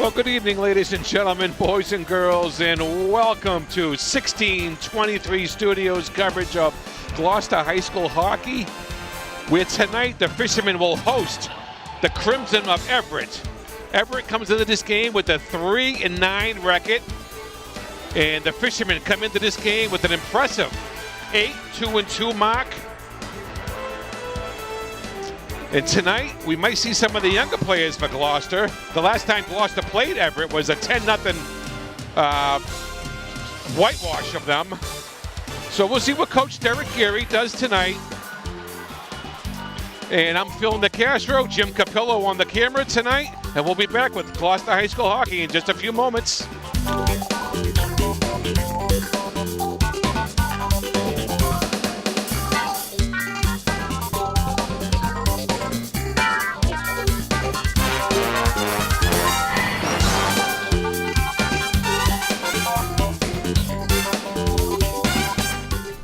Well, good evening, ladies and gentlemen, boys and girls, and welcome to 1623 Studios coverage of Gloucester High School hockey, where tonight the Fishermen will host the Crimson of Everett. Everett comes into this game with a 3-9 record, and the Fishermen come into this game with an impressive 8-2-2 mark. And tonight, we might see some of the younger players for Gloucester. The last time Gloucester played Everett was a 10-0 whitewash of them. So we'll see what Coach Derek Geary does tonight. And I'm Phil Nicastro, Jim Capillo on the camera tonight. And we'll be back with Gloucester High School hockey in just a few moments.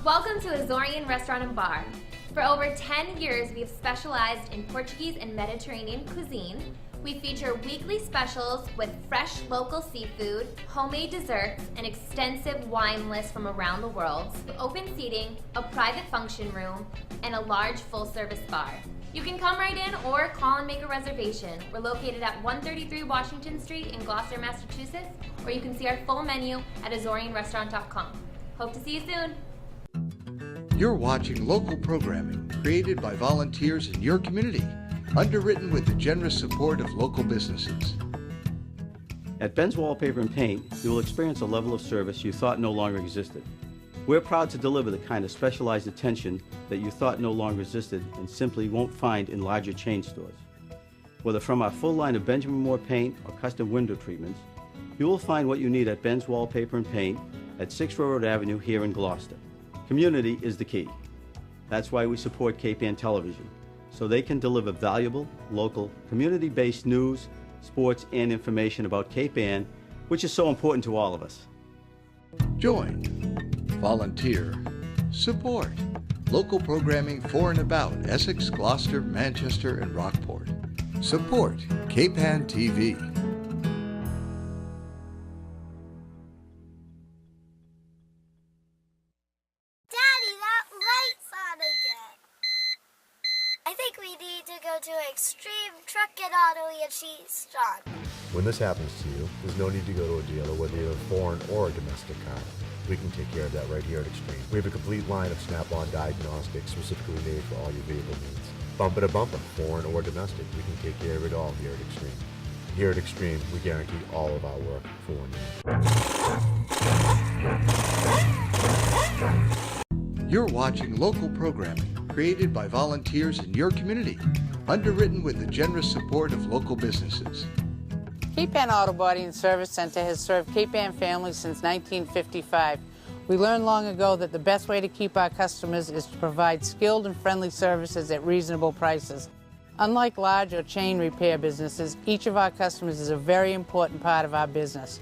Welcome to Azorian Restaurant and Bar. For over 10 years, we have specialized in Portuguese and Mediterranean cuisine. We feature weekly specials with fresh local seafood, homemade desserts, an extensive wine list from around the world, open seating, a private function room, and a large full-service bar. You can come right in or call and make a reservation. We're located at 133 Washington Street in Gloucester, Massachusetts, or you can see our full menu at azorianrestaurant.com. Hope to see you soon. You're watching local programming created by volunteers in your community, underwritten with the generous support of local businesses. At Ben's Wallpaper and Paint, you will experience a level of service you thought no longer existed. We're proud to deliver the kind of specialized attention that you thought no longer existed and simply won't find in larger chain stores. Whether from our full line of Benjamin Moore paint or custom window treatments, you will find what you need at Ben's Wallpaper and Paint at 6 Railroad Avenue here in Gloucester. Community is the key. That's why we support Cape Ann Television, so they can deliver valuable, local, community-based news, sports, and information about Cape Ann, which is so important to all of us. Join, volunteer, support local programming for and about Essex, Gloucester, Manchester, and Rockport. Support Cape Ann TV. Extreme truck and auto and she's strong. When this happens to you, there's no need to go to a dealer, whether you're a foreign or a domestic car. We can take care of that right here at Extreme. We have a complete line of Snap-on diagnostics specifically made for all your vehicle needs. Bumper to bumper, foreign or domestic, we can take care of it all here at Extreme. Here at Extreme, we guarantee all of our work for 1 year. You're watching local programming created by volunteers in your community, underwritten with the generous support of local businesses. Cape Ann Auto Body and Service Center has served Cape Ann families since 1955. We learned long ago that the best way to keep our customers is to provide skilled and friendly services at reasonable prices. Unlike large or chain repair businesses, each of our customers is a very important part of our business.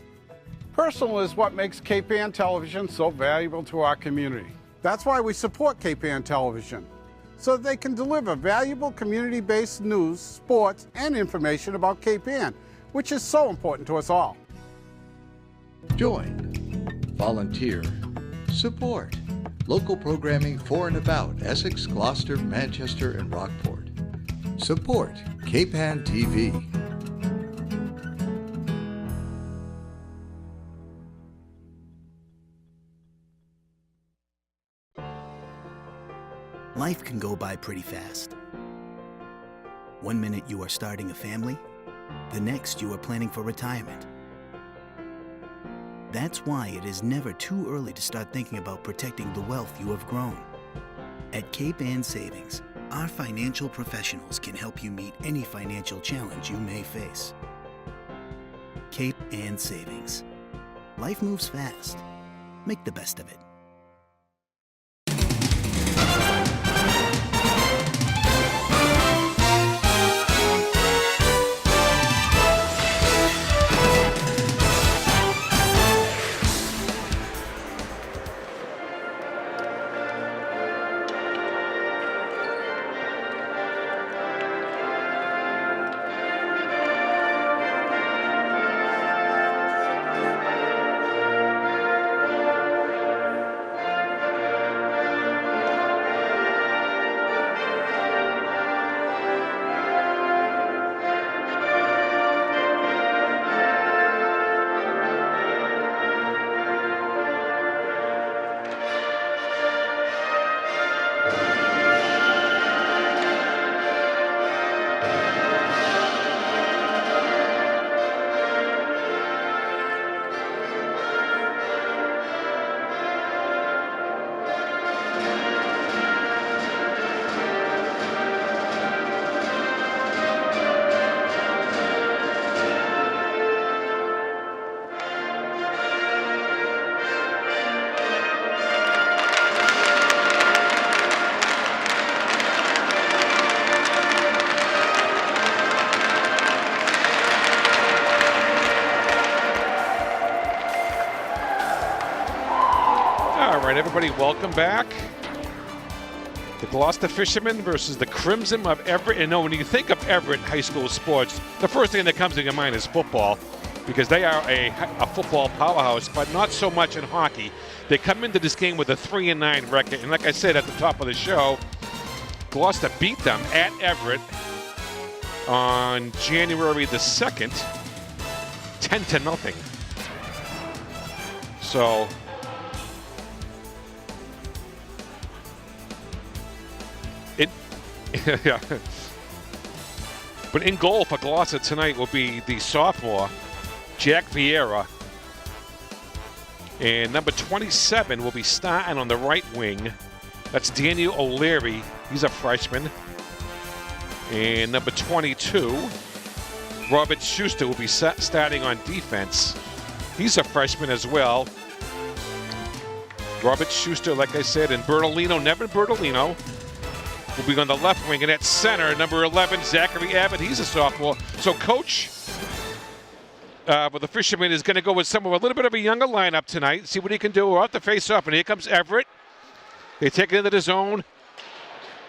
Personal is what makes Cape Ann Television so valuable to our community. That's why we support Cape Ann Television, so that they can deliver valuable community-based news, sports, and information about Cape Ann, which is so important to us all. Join, volunteer, support local programming for and about Essex, Gloucester, Manchester, and Rockport. Support Cape Ann TV. Life can go by pretty fast. 1 minute you are starting a family, the next you are planning for retirement. That's why it is never too early to start thinking about protecting the wealth you have grown. At Cape Ann Savings, our financial professionals can help you meet any financial challenge you may face. Cape Ann Savings. Life moves fast. Make the best of it. right, everybody, welcome back. The Gloucester Fishermen versus the Crimson of Everett. And when you think of Everett high school sports, the first thing that comes to your mind is football, because they are a football powerhouse, but not so much in hockey. They come into this game with a 3-9 record, and like I said at the top of the show, Gloucester beat them at Everett on January the 2nd, 10-0. So yeah. But in goal for Gloucester tonight will be the sophomore, Jack Vieira. And number 27 will be starting on the right wing. That's Daniel O'Leary. He's a freshman. And number 22, Robert Schuster, will be starting on defense. He's a freshman as well. Robert Schuster, like I said, and Nevin Bertolino, will be on the left wing. And at center, number 11, Zachary Abbott. He's a sophomore. So coach for the Fishermen is going to go with a little bit of a younger lineup tonight. See what he can do. We're off the face-off, and here comes Everett. They take it into the zone.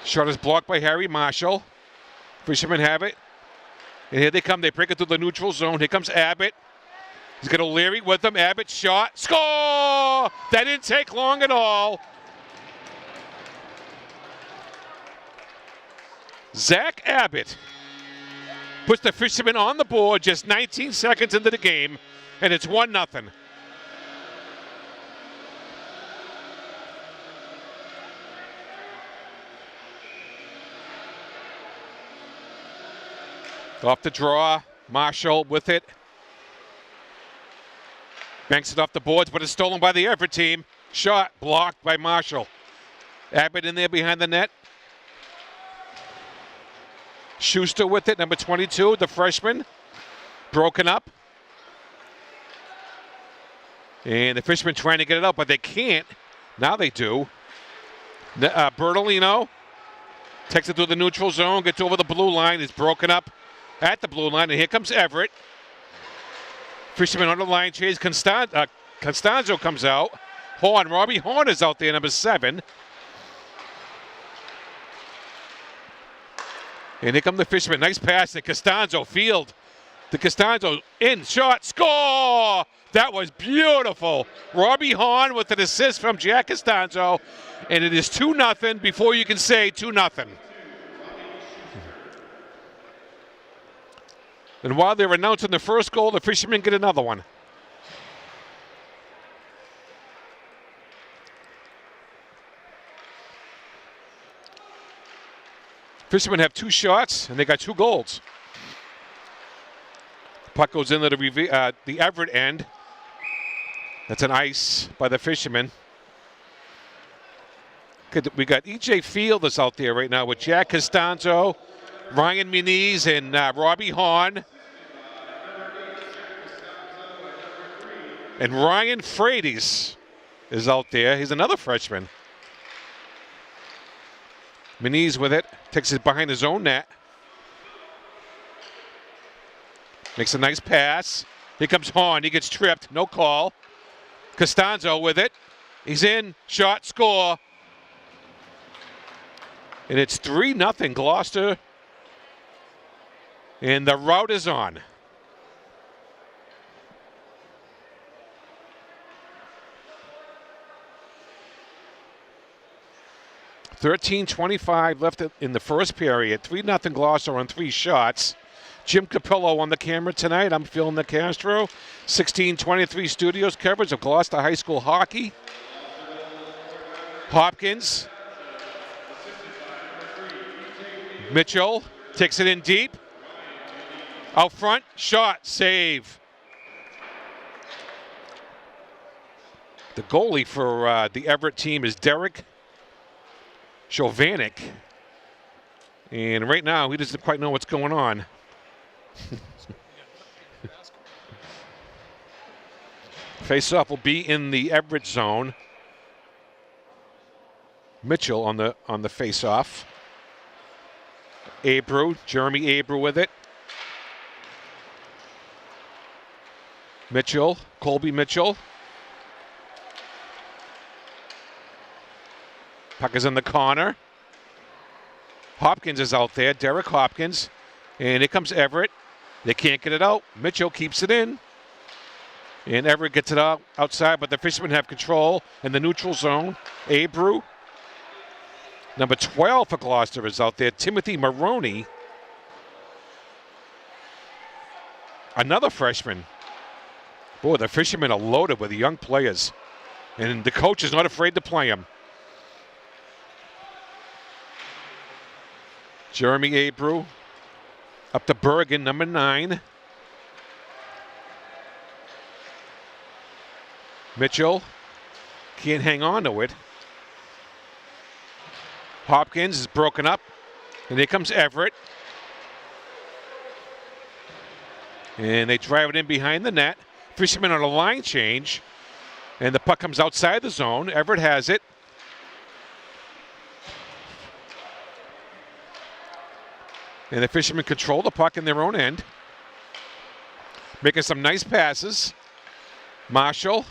Shot is blocked by Harry Marshall. Fishermen have it. And here they come. They break it through the neutral zone. Here comes Abbott. He's got O'Leary with him. Abbott shot. Score! That didn't take long at all. Zach Abbott puts the Fishermen on the board just 19 seconds into the game, and it's 1-0. Off the draw, Marshall with it. Banks it off the boards, but it's stolen by the Everett team. Shot blocked by Marshall. Abbott in there behind the net. Schuster with it, number 22, the freshman. Broken up. And the Fishermen trying to get it out, but they can't. Now they do. Bertolino takes it through the neutral zone, gets over the blue line, is broken up at the blue line, and here comes Everett. Fishermen on the line chase. Costanzo comes out. Robbie Horn is out there, number 7. And here come the Fishermen. Nice pass to Costanzo. Field to Costanzo. In, shot, score! That was beautiful. Robbie Horn with an assist from Jack Costanzo. And it is 2-0 before you can say 2-0. And while they're announcing the first goal, the Fishermen get another one. Fishermen have 2 shots, and they got 2 goals. Puck goes into the Everett end. That's an ice by the Fishermen. We got E.J. Fielders out there right now with Jack Costanzo, Ryan Muniz, and Robbie Horn. And Ryan Frades is out there. He's another freshman. Muniz with it. Takes it behind his own net. Makes a nice pass. Here comes Horn. He gets tripped. No call. Costanzo with it. He's in. Shot. Score. And it's 3-0 Gloucester. And the route is on. $13:25 left in the first period. 3-0 Gloucester on 3 shots. Jim Capillo on the camera tonight. I'm Phil Nicastro. 1623 Studios coverage of Gloucester High School hockey. Hopkins. Mitchell takes it in deep. Out front, shot, save. The goalie for the Everett team is Derek Jovanik. And right now, he doesn't quite know what's going on. Face-off will be in the Everett zone. Mitchell on the face-off. Jeremy Abreu with it. Colby Mitchell. Puck is in the corner. Hopkins is out there, Derek Hopkins. And here comes Everett. They can't get it out. Mitchell keeps it in. And Everett gets it out outside, but the Fishermen have control in the neutral zone. Abreu. Number 12 for Gloucester is out there. Timothy Maroney. Another freshman. Boy, the Fishermen are loaded with young players. And the coach is not afraid to play them. Jeremy Abreu. Up to Bergen, number 9. Mitchell can't hang on to it. Hopkins is broken up. And here comes Everett. And they drive it in behind the net. Fishermen on a line change. And the puck comes outside the zone. Everett has it. And the Fishermen control the puck in their own end. Making some nice passes. Marshall.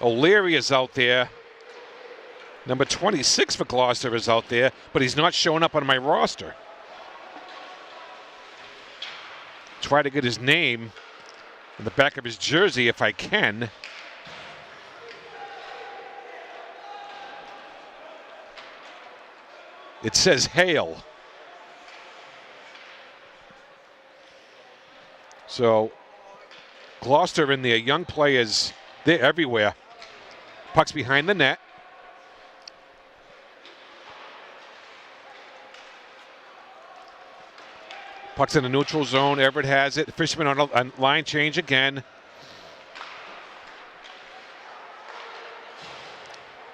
O'Leary is out there. Number 26 for Gloucester is out there, but he's not showing up on my roster. Try to get his name in the back of his jersey if I can. It says Hale. So Gloucester in their young players, they're everywhere. Puck's behind the net. Puck's in the neutral zone. Everett has it. Fisherman on a line change again.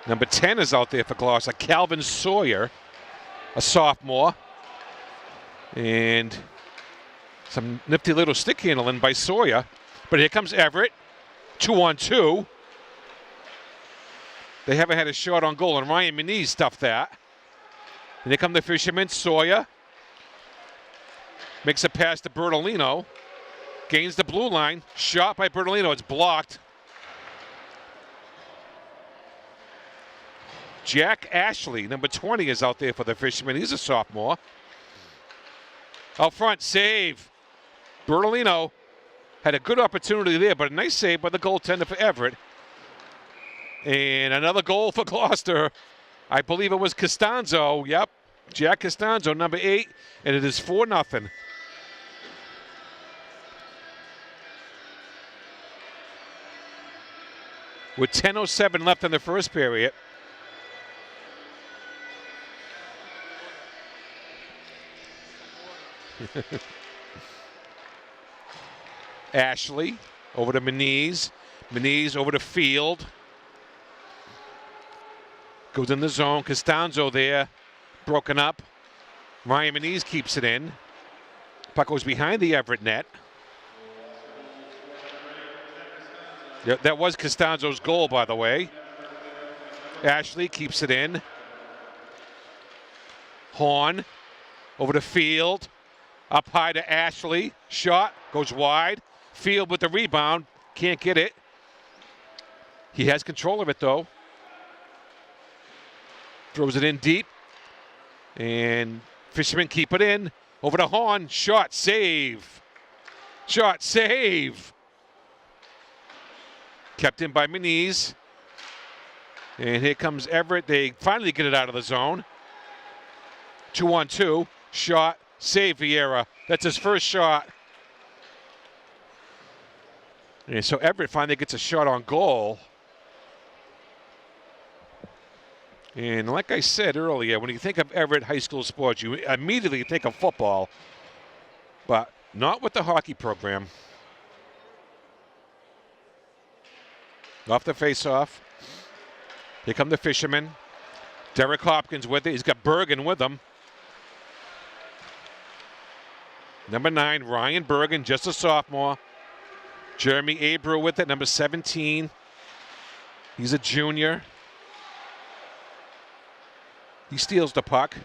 Number 10 is out there for Gloucester. Calvin Sawyer, a sophomore. And some nifty little stick handling by Sawyer. But here comes Everett. 2-on-2. They haven't had a shot on goal, and Ryan Meniz stuffed that. And here come the Fishermen. Sawyer makes a pass to Bertolino. Gains the blue line. Shot by Bertolino. It's blocked. Jack Ashley, number 20, is out there for the Fishermen. He's a sophomore. Out front, save. Bertolino had a good opportunity there, but a nice save by the goaltender for Everett. And another goal for Gloucester. I believe it was Costanzo. Yep, Jack Costanzo, number 8, and it is 4-0. With 10:07 left in the first period. Ashley over to Meniz. Meniz over to Field. Goes in the zone. Costanzo there. Broken up. Ryan Meniz keeps it in. Puck goes behind the Everett net. Yeah, that was Costanzo's goal, by the way. Ashley keeps it in. Horn over to Field. Up high to Ashley. Shot goes wide. Field with the rebound. Can't get it. He has control of it, though. Throws it in deep. And Fishermen keep it in. Over to Horn. Shot. Save. Shot. Save. Kept in by Meniz. And here comes Everett. They finally get it out of the zone. 2-on-2. Shot. Save Vieira. That's his first shot. And so Everett finally gets a shot on goal. And like I said earlier, when you think of Everett High School sports, you immediately think of football. But not with the hockey program. Off the face-off. Here come the Fishermen. Derek Hopkins with it. He's got Bergen with him. Number 9, Ryan Bergen, just a sophomore. Jeremy Abreu with it, number 17. He's a junior. He steals the puck.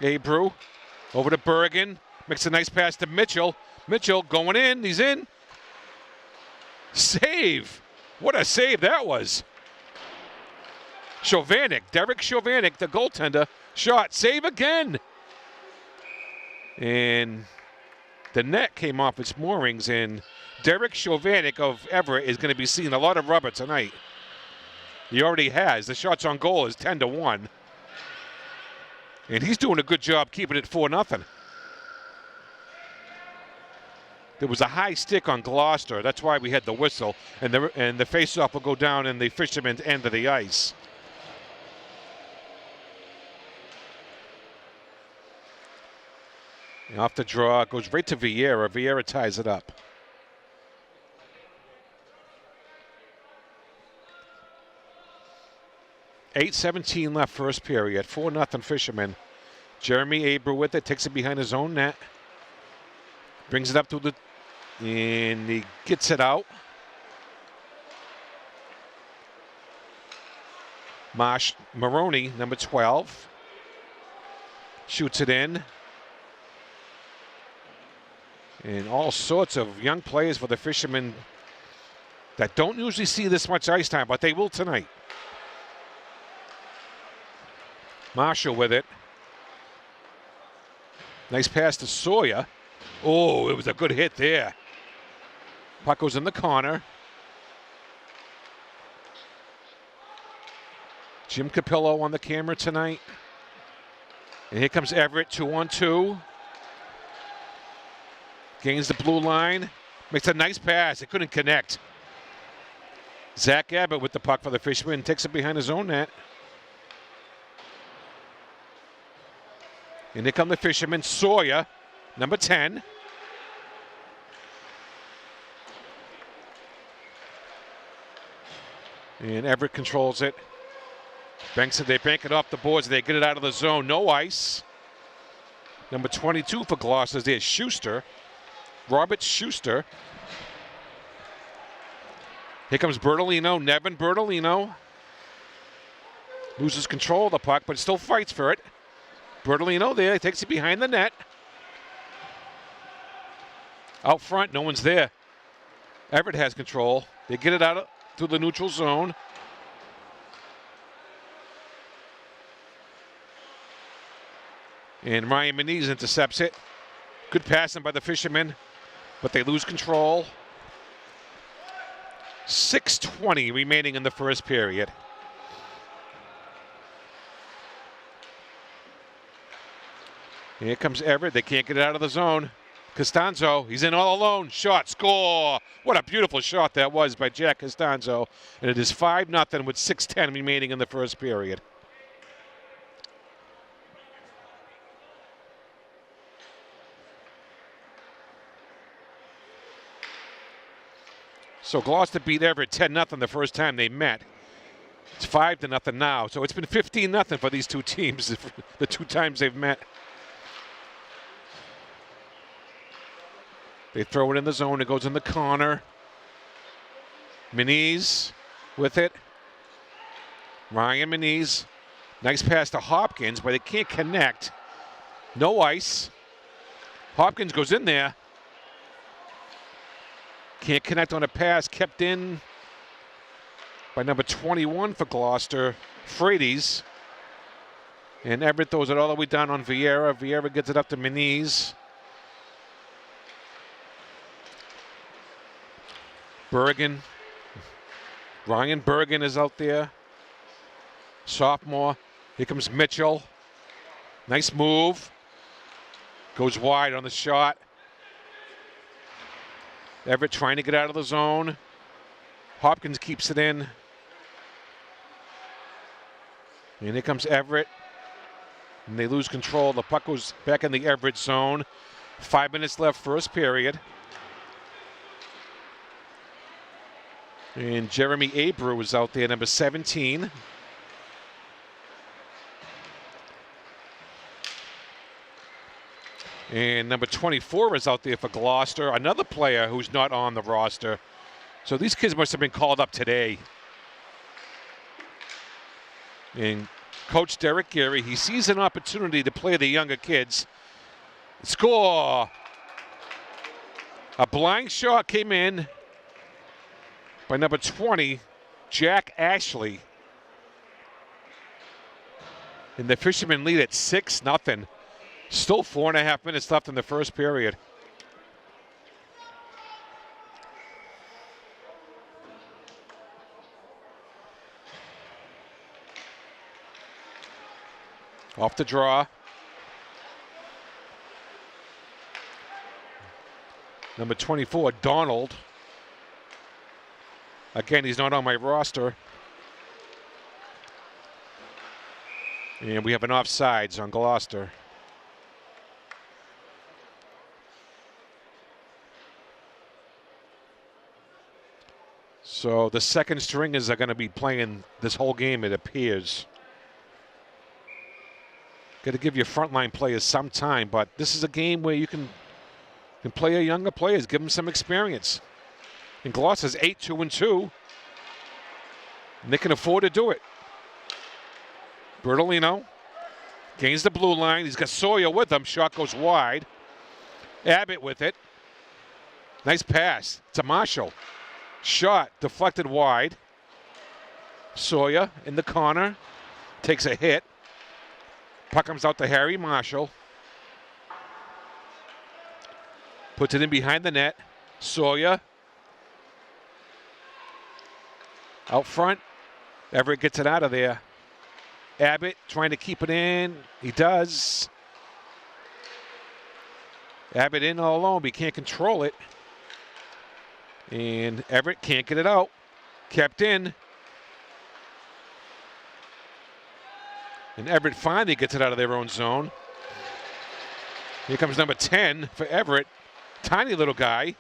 Abreu over to Bergen. Makes a nice pass to Mitchell. Mitchell going in. He's in. Save. What a save that was. Derek Chovanec, the goaltender. Shot. Save again. And the net came off its moorings, and Derek Chovanec of Everett is going to be seeing a lot of rubber tonight. He already has. The shots on goal is 10-1. And he's doing a good job keeping it 4-0. There was a high stick on Gloucester. That's why we had the whistle. And the face-off will go down in the fisherman's end of the ice. And off the draw, it goes right to Vieira. Vieira ties it up. .8:17 left first period. 4-0 Fishermen. Jeremy Aber with it. Takes it behind his own net. Brings it up to the... And he gets it out. Maroney, number 12. Shoots it in. And all sorts of young players for the Fishermen that don't usually see this much ice time, but they will tonight. Marshall with it. Nice pass to Sawyer. Oh, it was a good hit there. Puck goes in the corner. Jim Capillo on the camera tonight. And here comes Everett, 2-on-2. Gains the blue line. Makes a nice pass. It couldn't connect. Zach Abbott with the puck for the Fishermen. Takes it behind his own net. And here come the Fishermen. Sawyer, number 10. And Everett controls it. They bank it off the boards. They get it out of the zone. No ice. Number 22 for Gloucester. There's Schuster. Robert Schuster. Here comes Bertolino. Nevin Bertolino. Loses control of the puck, but still fights for it. Bertolino there. He takes it behind the net. Out front, no one's there. Everett has control. They get it out through the neutral zone. And Ryan Meniz intercepts it. Good passing by the Fishermen, but they lose control. 6:20 remaining in the first period. Here comes Everett. They can't get it out of the zone. Costanzo, he's in all alone. Shot, score. What a beautiful shot that was by Jack Costanzo. And it is 5-0 with 6:10 remaining in the first period. So Gloucester beat Everett 10-0 the first time they met. It's 5-0 now. So it's been 15-0 for these two teams the two times they've met. They throw it in the zone. It goes in the corner. Meniz with it. Ryan Meniz. Nice pass to Hopkins, but they can't connect. No ice. Hopkins goes in there. Can't connect on a pass. Kept in by number 21 for Gloucester, Frades. And Everett throws it all the way down on Vieira. Vieira gets it up to Meniz. Bergen. Ryan Bergen is out there. Sophomore. Here comes Mitchell. Nice move. Goes wide on the shot. Everett trying to get out of the zone. Hopkins keeps it in. And here comes Everett. And they lose control. The puck goes back in the Everett zone. 5 minutes left first period. And Jeremy Abreu was out there, number 17. And number 24 is out there for Gloucester, another player who's not on the roster. So these kids must have been called up today. And Coach Derek Geary, he sees an opportunity to play the younger kids. Score! A blind shot came in. by number 20, Jack Ashley. And the Fishermen lead at 6-0. Still 4.5 minutes left in the first period. Off the draw. Number 24, Donald. Again, he's not on my roster. And we have an offsides on Gloucester. So the second stringers are going to be playing this whole game, it appears. Got to give your frontline players some time, but this is a game where you can play your younger players, give them some experience. And Gloucester's 8-2-2, and they can afford to do it. Bertolino gains the blue line. He's got Sawyer with him. Shot goes wide. Abbott with it. Nice pass to Marshall. Shot deflected wide. Sawyer in the corner. Takes a hit. Puck comes out to Harry Marshall. Puts it in behind the net. Sawyer. Out front. Everett gets it out of there. Abbott trying to keep it in. He does. Abbott in all alone, but he can't control it. And Everett can't get it out. Kept in. And Everett finally gets it out of their own zone. Here comes number 10 for Everett. Tiny little guy.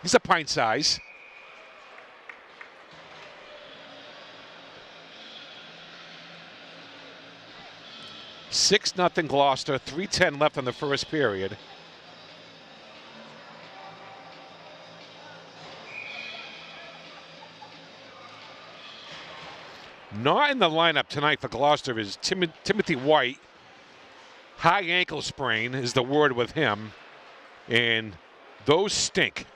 He's a pint size. (6-0) Gloucester, 3:10 left in the first period. Not in the lineup tonight for Gloucester is Timothy White. High ankle sprain is the word with him. And those stink.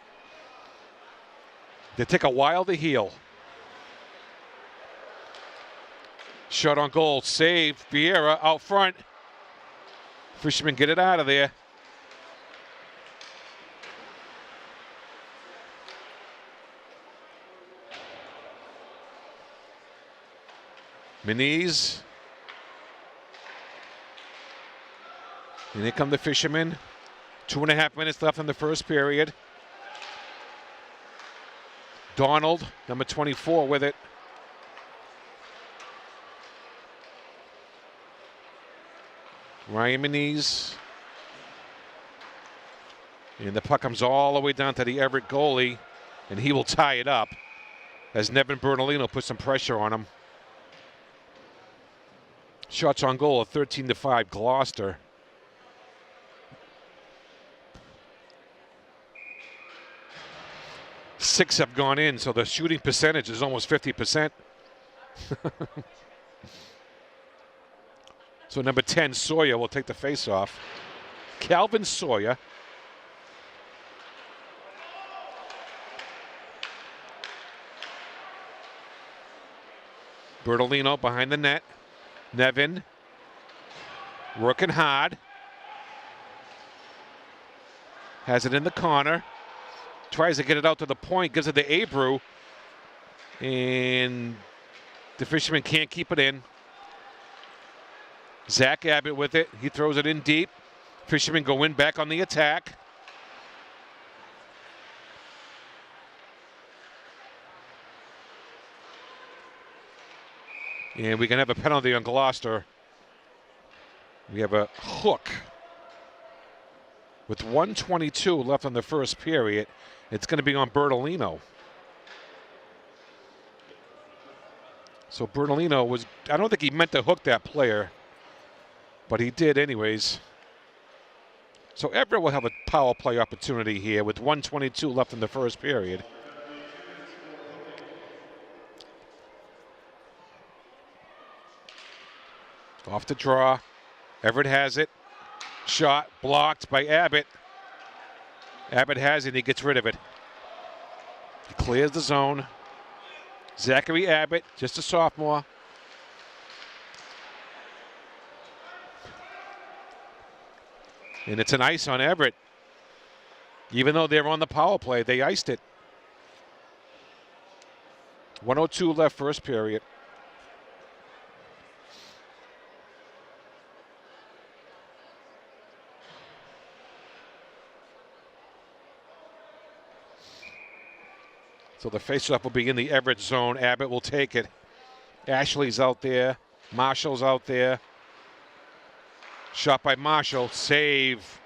They take a while to heal. Shot on goal, save. Vieira out front. Fishermen get it out of there. Miniz. And here come the Fishermen. 2.5 minutes left in the first period. Donald, number 24, with it. Ryan Miniz. And the puck comes all the way down to the Everett goalie, and he will tie it up as Nevin Bernalino puts some pressure on him. Shots on goal of 13-5 Gloucester. Six have gone in, so the shooting percentage is almost 50%. So number 10, Sawyer, will take the face-off. Calvin Sawyer. Bertolino behind the net. Nevin working hard. Has it in the corner. Tries to get it out to the point, gives it to Abreu. And the Fishermen can't keep it in. Zach Abbott with it. He throws it in deep. Fishermen go in back on the attack. And we can have a penalty on Gloucester. We have a hook. With 1:22 left in the first period, it's going to be on Bertolino. So Bertolino was, I don't think he meant to hook that player, but he did anyways. So Everett will have a power play opportunity here with 1:22 left in the first period. Off the draw. Everett has it. Shot blocked by Abbott. Abbott has it, and he gets rid of it. Clears the zone. Zachary Abbott, just a sophomore. And it's an ice on Everett. Even though they're on the power play, they iced it. 1:02 left first period. So the faceoff will be in the Everett zone. Abbott will take it. Ashley's out there. Marshall's out there. Shot by Marshall. Save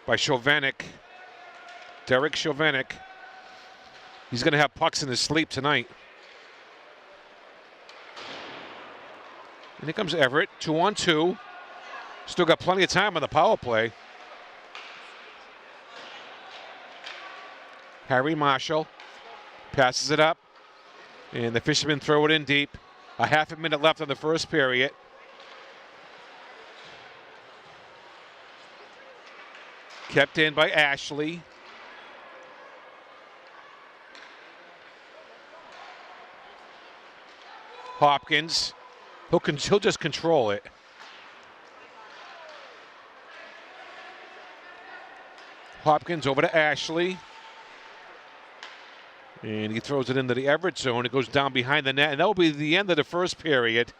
by Chovanec. Derek Chovanec. He's going to have pucks in his sleep tonight. And here comes Everett. 2-on-2. Still got plenty of time on the power play. Harry Marshall passes it up, and the Fishermen throw it in deep. A half a minute left in the first period. Kept in by Ashley. Hopkins, he'll just control it. Hopkins over to Ashley. And he throws it into the Everett zone. It goes down behind the net, and that will be the end of the first period.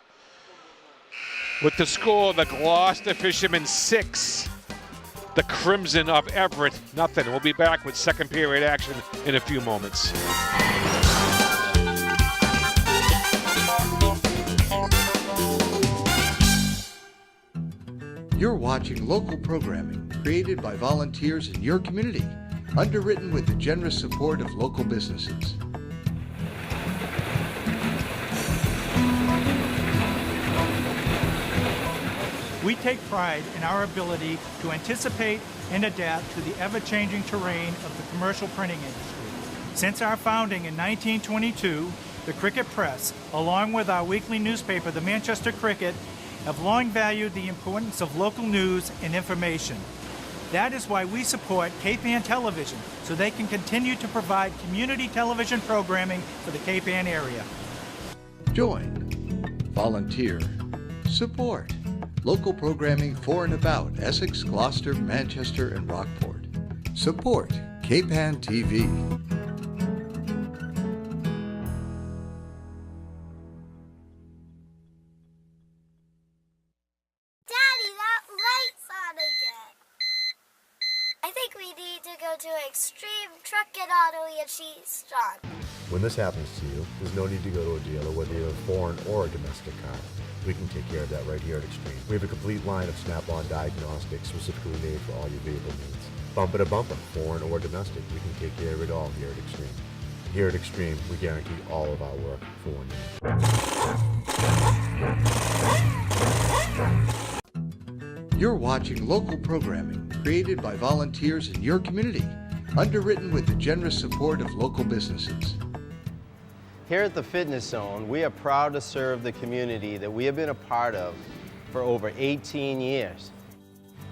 With the score, the Gloucester Fishermen 6, the Crimson of Everett nothing. We'll be back with second period action in a few moments. You're watching local programming created by volunteers in your community, underwritten with the generous support of local businesses. We take pride in our ability to anticipate and adapt to the ever-changing terrain of the commercial printing industry. Since our founding in 1922, the Cricket Press, along with our weekly newspaper, the Manchester Cricket, have long valued the importance of local news and information. That is why we support Cape Ann Television, so they can continue to provide community television programming for the Cape Ann area. Join, volunteer, support local programming for and about Essex, Gloucester, Manchester, and Rockport. Support Cape Ann TV. Daddy, that light's on again. I think we need to go to Extreme Truck and Auto and Cheese, John. When this happens to you, there's no need to go to a dealer, whether you're a foreign or a domestic car. We can take care of that right here at Extreme. We have a complete line of Snap-on diagnostics specifically made for all your vehicle needs. Bumper to bumper, foreign or domestic, we can take care of it all here at Extreme. Here at Extreme, we guarantee all of our work for 1 year. You're watching local programming created by volunteers in your community, underwritten with the generous support of local businesses. Here at the Fitness Zone, we are proud to serve the community that we have been a part of for over 18 years.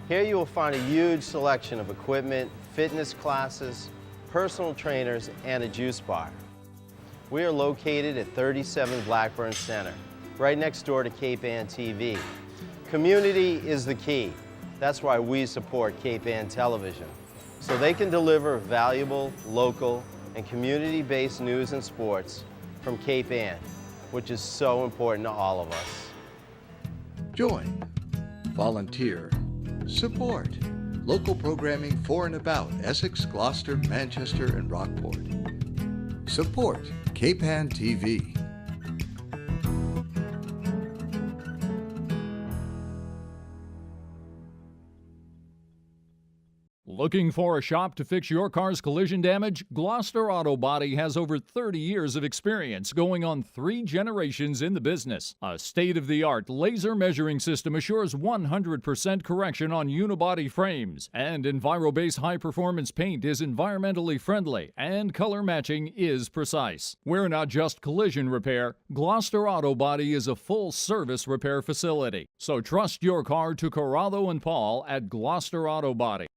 Here you will find a huge selection of equipment, fitness classes, personal trainers, and a juice bar. We are located at 37 Blackburn Center, right next door to Cape Ann TV. Community is the key. That's why we support Cape Ann Television, so they can deliver valuable, local, and community-based news and sports from Cape Ann, which is so important to all of us. Join, volunteer, support local programming for and about Essex, Gloucester, Manchester, and Rockport. Support Cape Ann TV. Looking for a shop to fix your car's collision damage? Gloucester Auto Body has over 30 years of experience, going on 3 generations in the business. A state-of-the-art laser measuring system assures 100% correction on unibody frames, and EnviroBase high-performance paint is environmentally friendly, and color matching is precise. We're not just collision repair. Gloucester Auto Body is a full-service repair facility. So trust your car to Corrado and Paul at Gloucester Auto Body.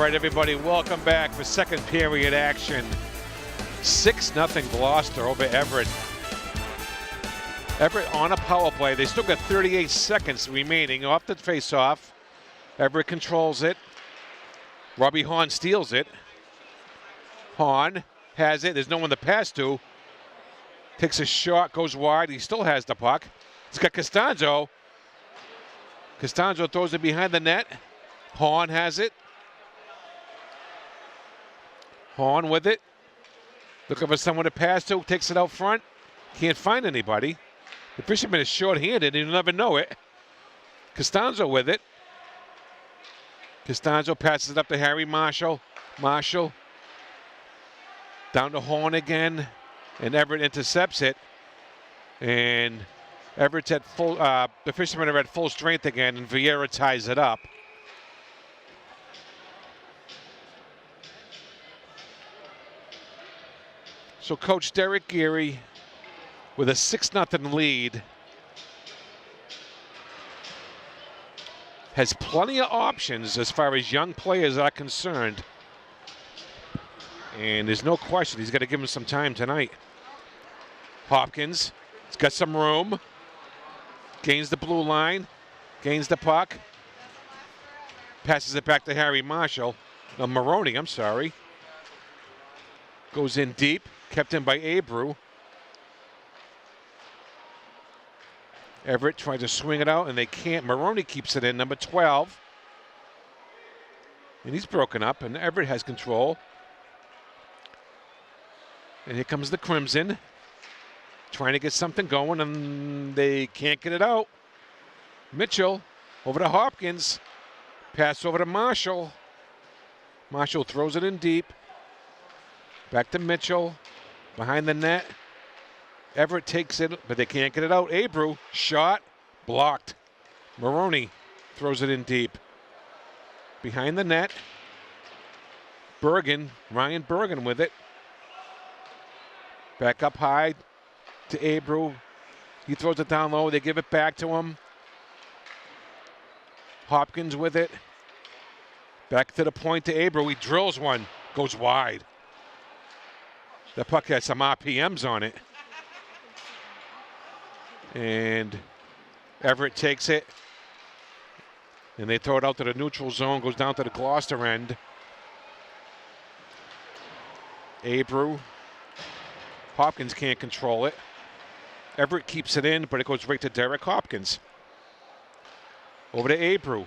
right, everybody, welcome back for second period action. 6-0 Gloucester over Everett. Everett on a power play. They still got 38 seconds remaining off the face-off. Everett controls it. Robbie Hahn steals it. Hahn has it. There's no one to pass to. Takes a shot, goes wide. He still has the puck. He's got Costanzo. Costanzo throws it behind the net. Hahn has it. Hahn with it. Looking for someone to pass to. Takes it out front. Can't find anybody. The fisherman is short-handed, and you'll never know it. Costanzo with it. Costanzo passes it up to Harry Marshall. Marshall down to Hahn again, and Everett intercepts it. And Everett's at full. The fishermen are at full strength again, and Vieira ties it up. So Coach Derek Geary, with a 6-0 lead, has plenty of options as far as young players are concerned. And there's no question he's got to give them some time tonight. Hopkins, he's got some room. Gains the blue line, gains the puck. Passes it back to Harry Marshall. No, Maroney, I'm sorry. Goes in deep, kept in by Abreu. Everett tries to swing it out, and they can't. Maroney keeps it in, number 12. And he's broken up, and Everett has control. And here comes the Crimson, trying to get something going, and they can't get it out. Mitchell over to Hopkins. Pass over to Marshall. Marshall throws it in deep. Back to Mitchell. Behind the net. Everett takes it, but they can't get it out. Abreu, shot, blocked. Maroney throws it in deep. Behind the net. Bergen, Ryan Bergen with it. Back up high to Abreu. He throws it down low. They give it back to him. Hopkins with it. Back to the point to Abreu. He drills one. Goes wide. The puck has some RPMs on it. And Everett takes it. And they throw it out to the neutral zone. Goes down to the Gloucester end. Abreu. Hopkins can't control it. Everett keeps it in, but it goes right to Derek Hopkins. Over to Abreu.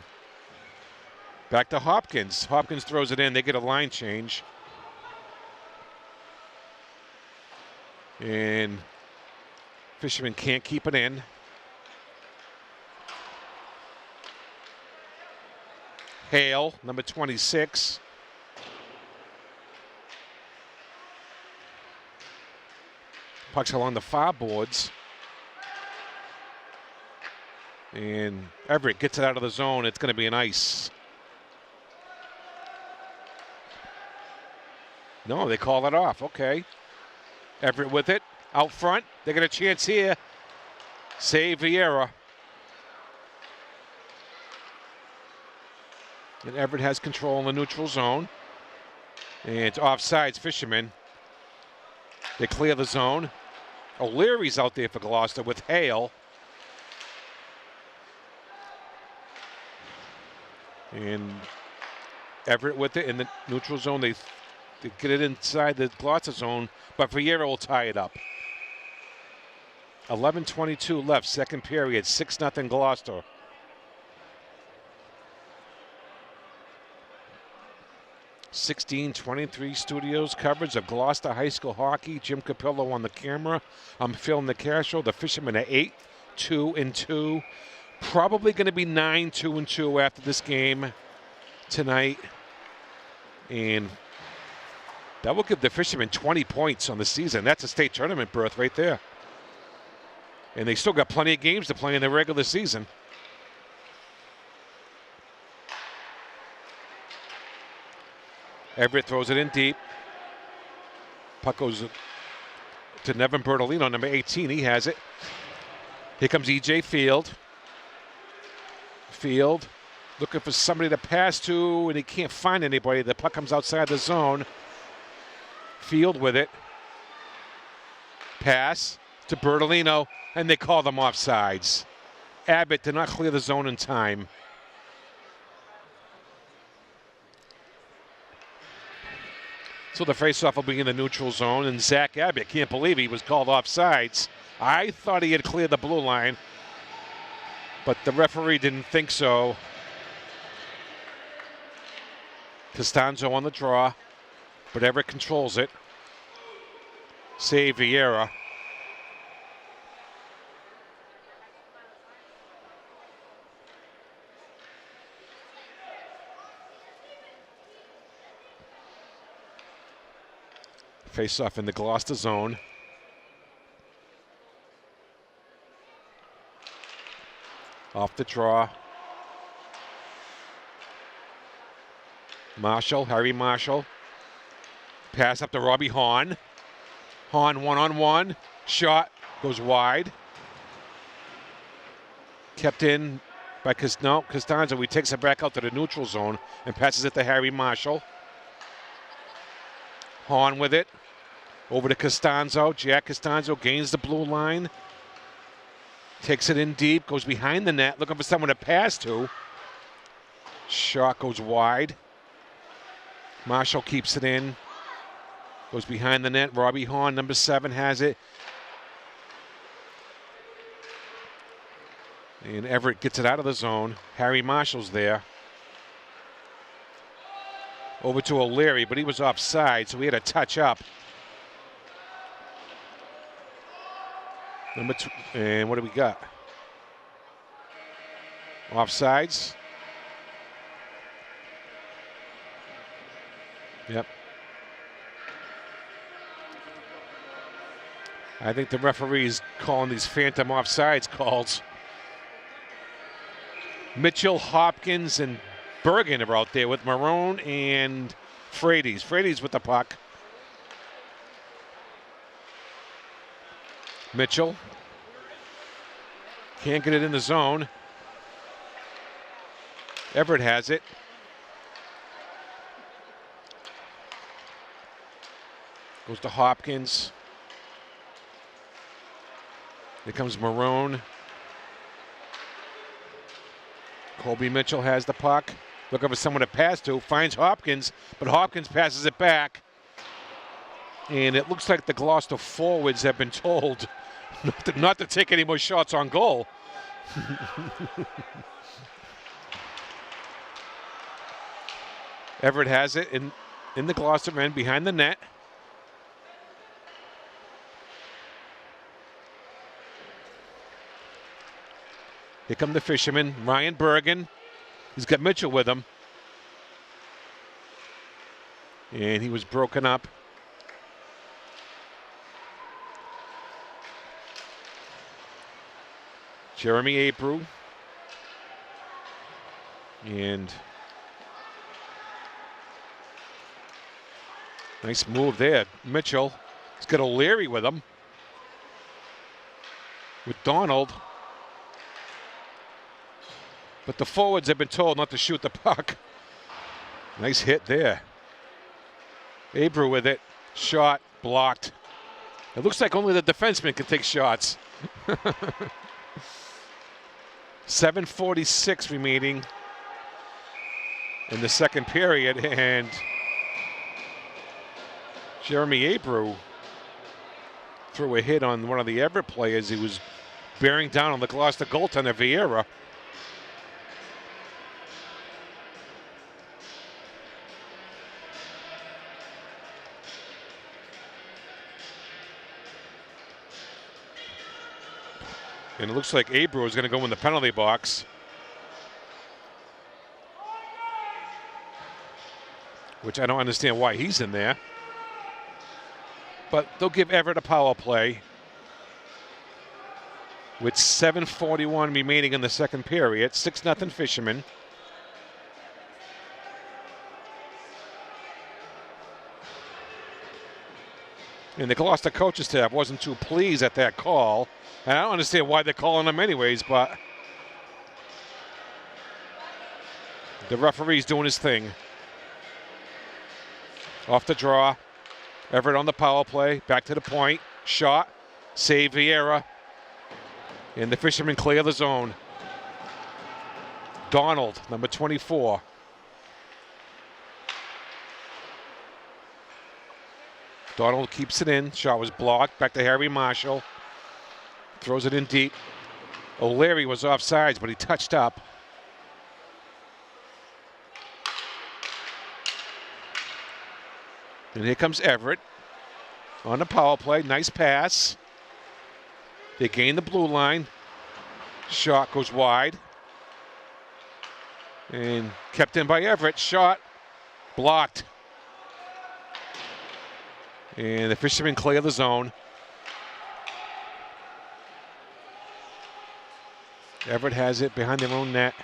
Back to Hopkins. Hopkins throws it in. They get a line change. And Fisherman can't keep it in. Hale, number 26. Puck's along the far boards. And Everett gets it out of the zone. It's going to be an ice. No, they call it off. Okay. Everett with it. Out front. They get a chance here. Save Vieira. And Everett has control in the neutral zone. And it's offsides, Fisherman. They clear the zone. O'Leary's out there for Gloucester with Hale. And Everett with it in the neutral zone. They get it inside the Gloucester zone, but Vieira will tie it up. 11:22 left, second period, 6-0 Gloucester. (16:23) Studios coverage of Gloucester High School hockey. Jim Capillo on the camera. I'm Phil Nicasio. The Fishermen are 8-2-2. Probably going to be 9-2-2 after this game tonight. And that will give the Fishermen 20 points on the season. That's a state tournament berth right there. And they still got plenty of games to play in the regular season. Everett throws it in deep. Puck goes to Nevin Bertolino, number 18. He has it. Here comes E.J. Field. Field Looking for somebody to pass to, and he can't find anybody. The puck comes outside the zone. Field with it. Pass to Bertolino, and they call them offsides. Abbott did not clear the zone in time. So the faceoff will be in the neutral zone, and Zach Abbott can't believe he was called offsides. I thought he had cleared the blue line, but the referee didn't think so. Costanzo on the draw, but Everett controls it. Save Vieira. Face off in the Gloucester zone. Off the draw. Marshall, Harry Marshall. Pass up to Robbie Hahn. Hahn one-on-one. Shot goes wide. Kept in by Costanzo. He takes it back out to the neutral zone and passes it to Harry Marshall. Hahn with it. Over to Costanzo. Jack Costanzo gains the blue line. Takes it in deep. Goes behind the net. Looking for someone to pass to. Shot goes wide. Marshall keeps it in. Goes behind the net. Robbie Hahn, number 7, has it. And Everett gets it out of the zone. Harry Marshall's there. Over to O'Leary, but he was offside, so he had to touch up. Number 2, and what do we got? Offsides. Yep. I think the referee's calling these phantom offsides calls. Mitchell, Hopkins, and Bergen are out there with Marone and Frades. Frades with the puck. Mitchell can't get it in the zone. Everett has it. Goes to Hopkins. Here comes Marone. Colby Mitchell has the puck. Looking for someone to pass to. Finds Hopkins, but Hopkins passes it back. And it looks like the Gloucester forwards have been told not to take any more shots on goal. Everett has it in the Gloucester end behind the net. Here come the fishermen. Ryan Bergen. He's got Mitchell with him. And he was broken up. Jeremy Abreu. And nice move there. Mitchell. He's got O'Leary with him. With Donald. But the forwards have been told not to shoot the puck. Nice hit there. Abreu with it. Shot blocked. It looks like only the defenseman can take shots. 7:46 remaining in the second period, and Jeremy Abreu threw a hit on one of the Everett players. He was bearing down on the Gloucester goaltender, Vieira. And it looks like Abreu is going to go in the penalty box. Which I don't understand why he's in there. But they'll give Everett a power play. With 7:41 remaining in the second period. 6-0 Fishermen. And the Gloucester coaching staff wasn't too pleased at that call. And I don't understand why they're calling them anyways, but The referee's doing his thing. Off the draw. Everett on the power play. Back to the point. Shot. Save Vieira. And the Fishermen clear the zone. Donald, number 24. Donald keeps it in. Shot was blocked. Back to Harry Marshall. Throws it in deep. O'Leary was offsides, but he touched up. And here comes Everett on the power play. Nice pass. They gain the blue line. Shot goes wide. And kept in by Everett. Shot blocked. And the Fishermen clear the zone. Everett has it behind their own net.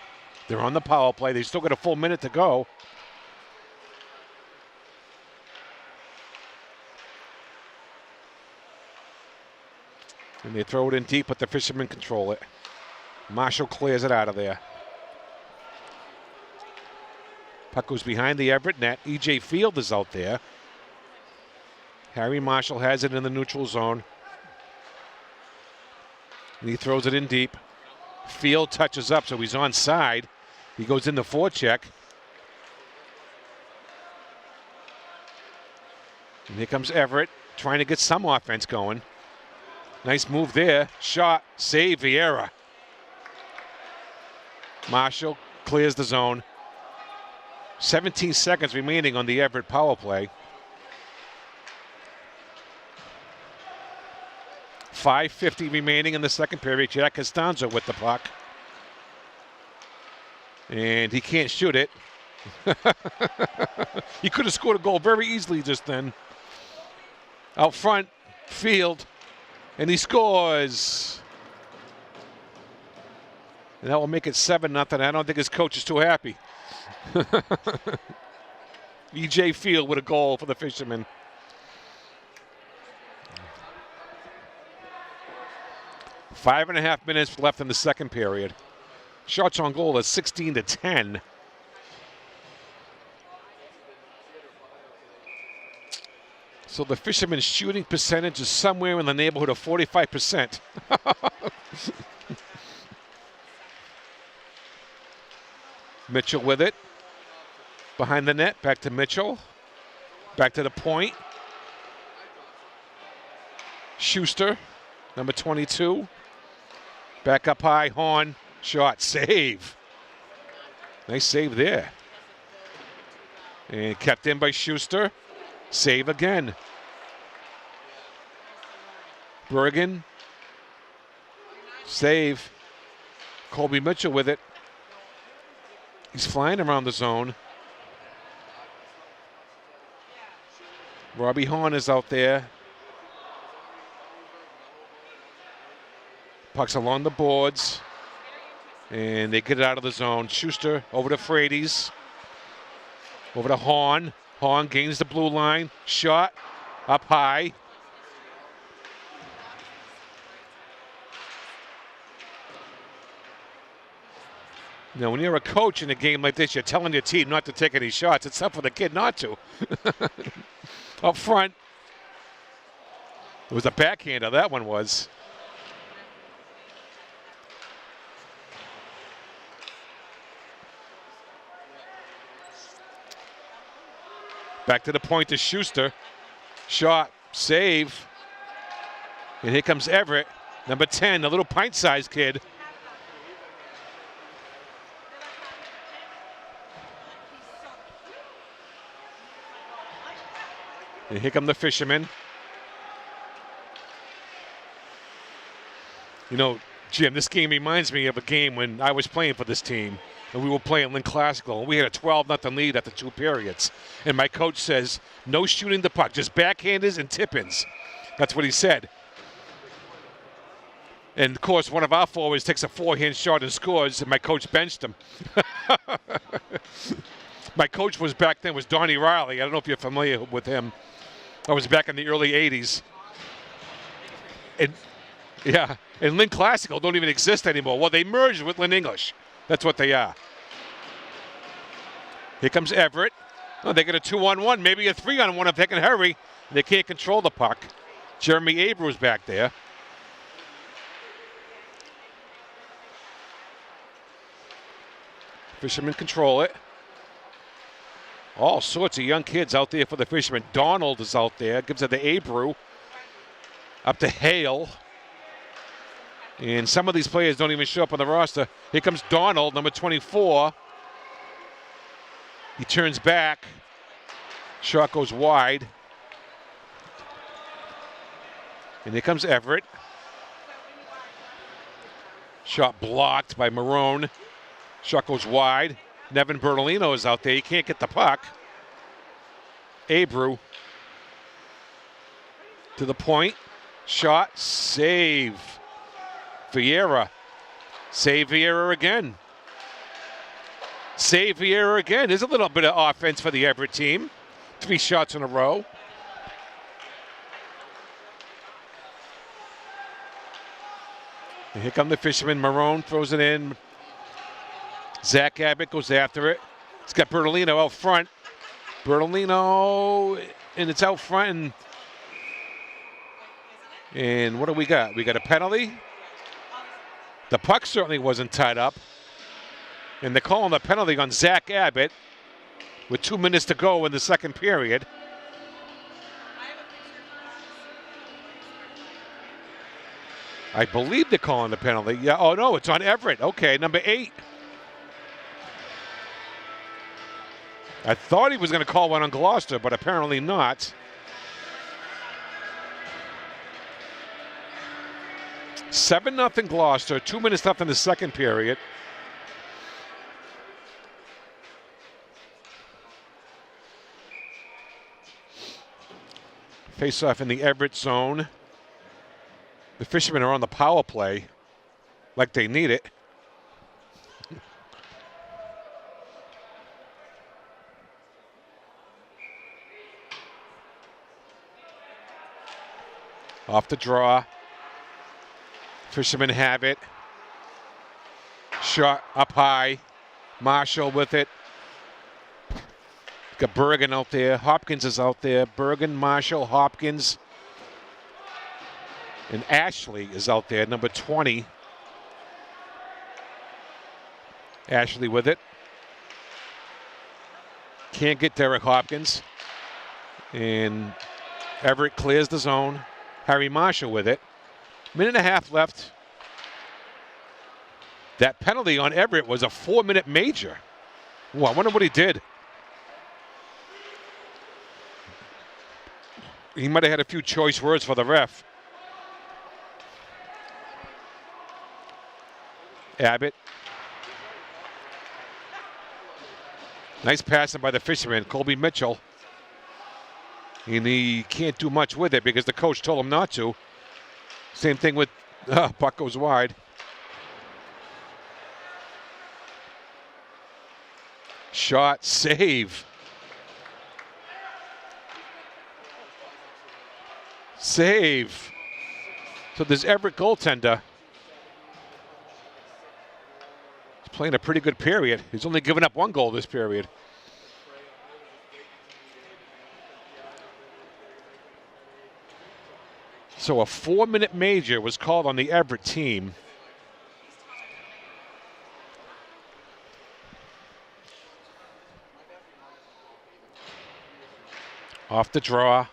They're on the power play. They still got a full minute to go. And they throw it in deep, but the Fishermen control it. Marshall clears it out of there. Puck goes behind the Everett net. E.J. Field is out there. Harry Marshall has it in the neutral zone. And he throws it in deep. Field touches up, so he's onside. He goes in the forecheck. And here comes Everett trying to get some offense going. Nice move there. Shot. Save Vieira. Marshall clears the zone. 17 seconds remaining on the Everett power play. 5:50 remaining in the second period. Jack Costanzo with the puck. And he can't shoot it. He could have scored a goal very easily just then. Out front, Field. And he scores. And that will make it 7-0. I don't think his coach is too happy. E.J. Field with a goal for the Fishermen. Five and a half minutes left in the second period. Shots on goal is 16-10. So the Fishermen's shooting percentage is somewhere in the neighborhood of 45%. Mitchell with it. Behind the net, back to Mitchell. Back to the point. Schuster, number 22. Back up high, Horn. Shot, save. Nice save there. And kept in by Schuster. Save again. Bergen. Save. Colby Mitchell with it. He's flying around the zone. Robbie Horn is out there. Puck's along the boards. And they get it out of the zone. Schuster over to Frady's. Over to Horn. Horn gains the blue line. Shot up high. Now, when you're a coach in a game like this, you're telling your team not to take any shots. It's tough for the kid not to. Up front. It was a backhander, that one was. Back to the point to Schuster. Shot, save. And here comes Everett, number 10, the little pint-sized kid. And here come the Fishermen. You know, Jim, this game reminds me of a game when I was playing for this team. And we were playing Lynn Classical. And we had a 12-0 lead after 2 periods. And my coach says, no shooting the puck, just backhanders and tip-ins. That's what he said. And, of course, one of our forwards takes a forehand shot and scores, and my coach benched him. My coach was back then was Donnie Riley. I don't know if you're familiar with him. I was back in the early 80s. And, yeah, and Lynn Classical don't even exist anymore. Well, they merged with Lynn English. That's what they are. Here comes Everett. Oh, they get a 2-on-1, maybe a 3-on-1 if they can hurry. They can't control the puck. Jeremy Abrams back there. Fishermen control it. All sorts of young kids out there for the Fishermen. Donald is out there. Gives it to Abreu. Up to Hale. And some of these players don't even show up on the roster. Here comes Donald, number 24. He turns back. Shot goes wide. And here comes Everett. Shot blocked by Marone. Shot goes wide. Nevin Bertolino is out there. He can't get the puck. Abreu to the point. Shot. Save. Vieira. Save Vieira again. Save Vieira again. There's a little bit of offense for the Everett team. 3 shots in a row. And here come the Fishermen. Marone throws it in. Zach Abbott goes after it. It's got Bertolino out front. Bertolino, and it's out front. And what do we got? We got a penalty. The puck certainly wasn't tied up. And they're calling the penalty on Zach Abbott with 2 minutes to go in the second period. I believe they're calling the penalty. Yeah. Oh, no, it's on Everett. Okay, number 8. I thought he was going to call one on Gloucester, but apparently not. 7-0 Gloucester. 2 minutes left in the second period. Face-off in the Everett zone. The Fishermen are on the power play like they need it. Off the draw. Fishermen have it. Shot up high. Marshall with it. Got Bergen out there. Hopkins is out there. Bergen, Marshall, Hopkins. And Ashley is out there, number 20. Ashley with it. Can't get Derek Hopkins. And Everett clears the zone. Harry Marshall with it. 1.5 left. That penalty on Everett was a 4-minute major. Ooh, I wonder what he did. He might have had a few choice words for the ref. Abbott. Nice passing by the Fisherman, Colby Mitchell. And he can't do much with it because the coach told him not to. Same thing with puck goes wide. Shot, save. Save. So this Everett goaltender is playing a pretty good period. He's only given up 1 goal this period. So a 4-minute major was called on the Everett team. Off the draw.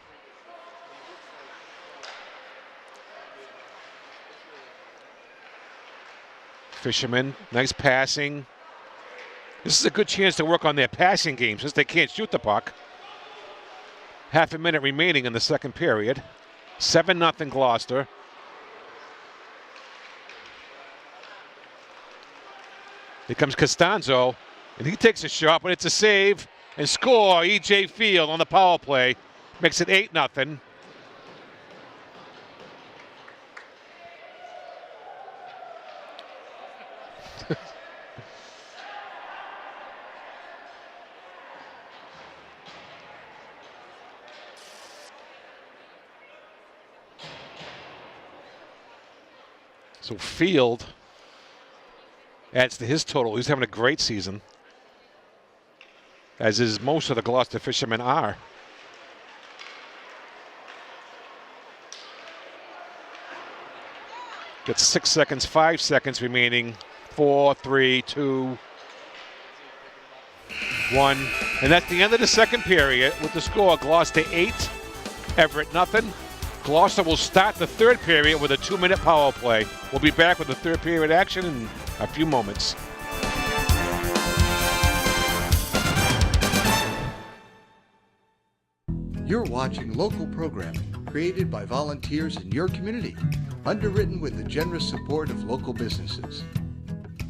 Fisherman, nice passing. This is a good chance to work on their passing game since they can't shoot the puck. Half a minute remaining in the second period. 7-0 Gloucester. Here comes Costanzo, and he takes a shot, but it's a save. And score, E.J. Field on the power play. Makes it 8-0. So Field adds to his total. He's having a great season. as is most of the Gloucester fishermen are. Got 6 seconds, 5 seconds remaining. 4, 3, 2, 1. And that's the end of the second period with the score Gloucester 8, Everett nothing. Gloucester will start the third period with a 2-minute power play. We'll be back with the third period action in a few moments. You're watching local programming created by volunteers in your community, underwritten with the generous support of local businesses.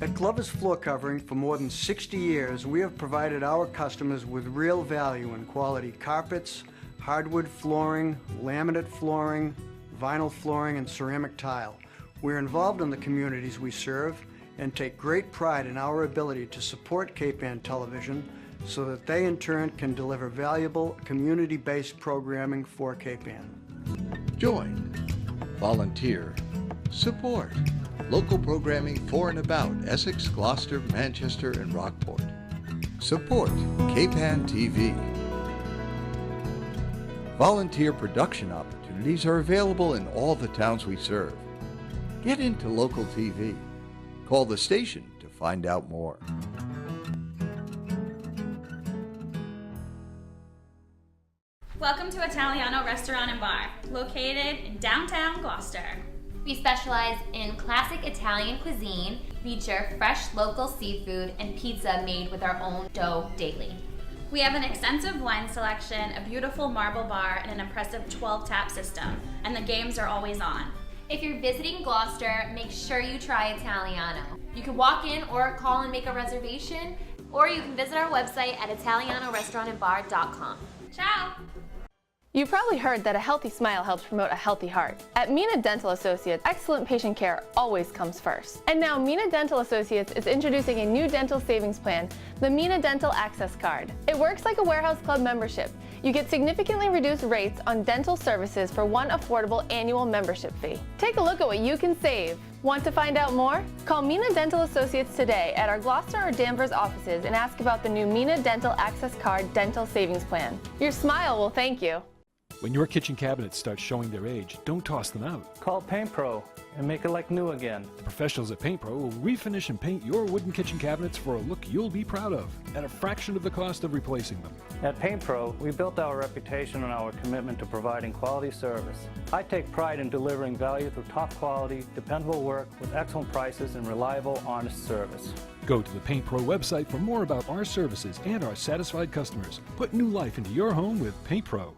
At Glover's Floor Covering for more than 60 years, we have provided our customers with real value in quality carpets, hardwood flooring, laminate flooring, vinyl flooring, and ceramic tile. We're involved in the communities we serve and take great pride in our ability to support Cape Ann Television so that they in turn can deliver valuable community-based programming for Cape Ann. Join, volunteer, support local programming for and about Essex, Gloucester, Manchester, and Rockport. Support Cape Ann TV. Volunteer production opportunities are available in all the towns we serve. Get into local TV. Call the station to find out more. Welcome to Italiano Restaurant and Bar, located in downtown Gloucester. We specialize in classic Italian cuisine, feature fresh local seafood, and pizza made with our own dough daily. We have an extensive wine selection, a beautiful marble bar, and an impressive 12-tap system, and the games are always on. If you're visiting Gloucester, make sure you try Italiano. You can walk in or call and make a reservation, or you can visit our website at italianorestaurantandbar.com. Ciao! You've probably heard that a healthy smile helps promote a healthy heart. At Mina Dental Associates, excellent patient care always comes first. And now Mina Dental Associates is introducing a new dental savings plan, the Mina Dental Access Card. It works like a warehouse club membership. You get significantly reduced rates on dental services for one affordable annual membership fee. Take a look at what you can save. Want to find out more? Call Mina Dental Associates today at our Gloucester or Danvers offices and ask about the new Mina Dental Access Card dental savings plan. Your smile will thank you. When your kitchen cabinets start showing their age, don't toss them out. Call Paint Pro and make it like new again. The professionals at Paint Pro will refinish and paint your wooden kitchen cabinets for a look you'll be proud of at a fraction of the cost of replacing them. At Paint Pro, we built our reputation on our commitment to providing quality service. I take pride in delivering value through top quality, dependable work with excellent prices and reliable, honest service. Go to the Paint Pro website for more about our services and our satisfied customers. Put new life into your home with Paint Pro.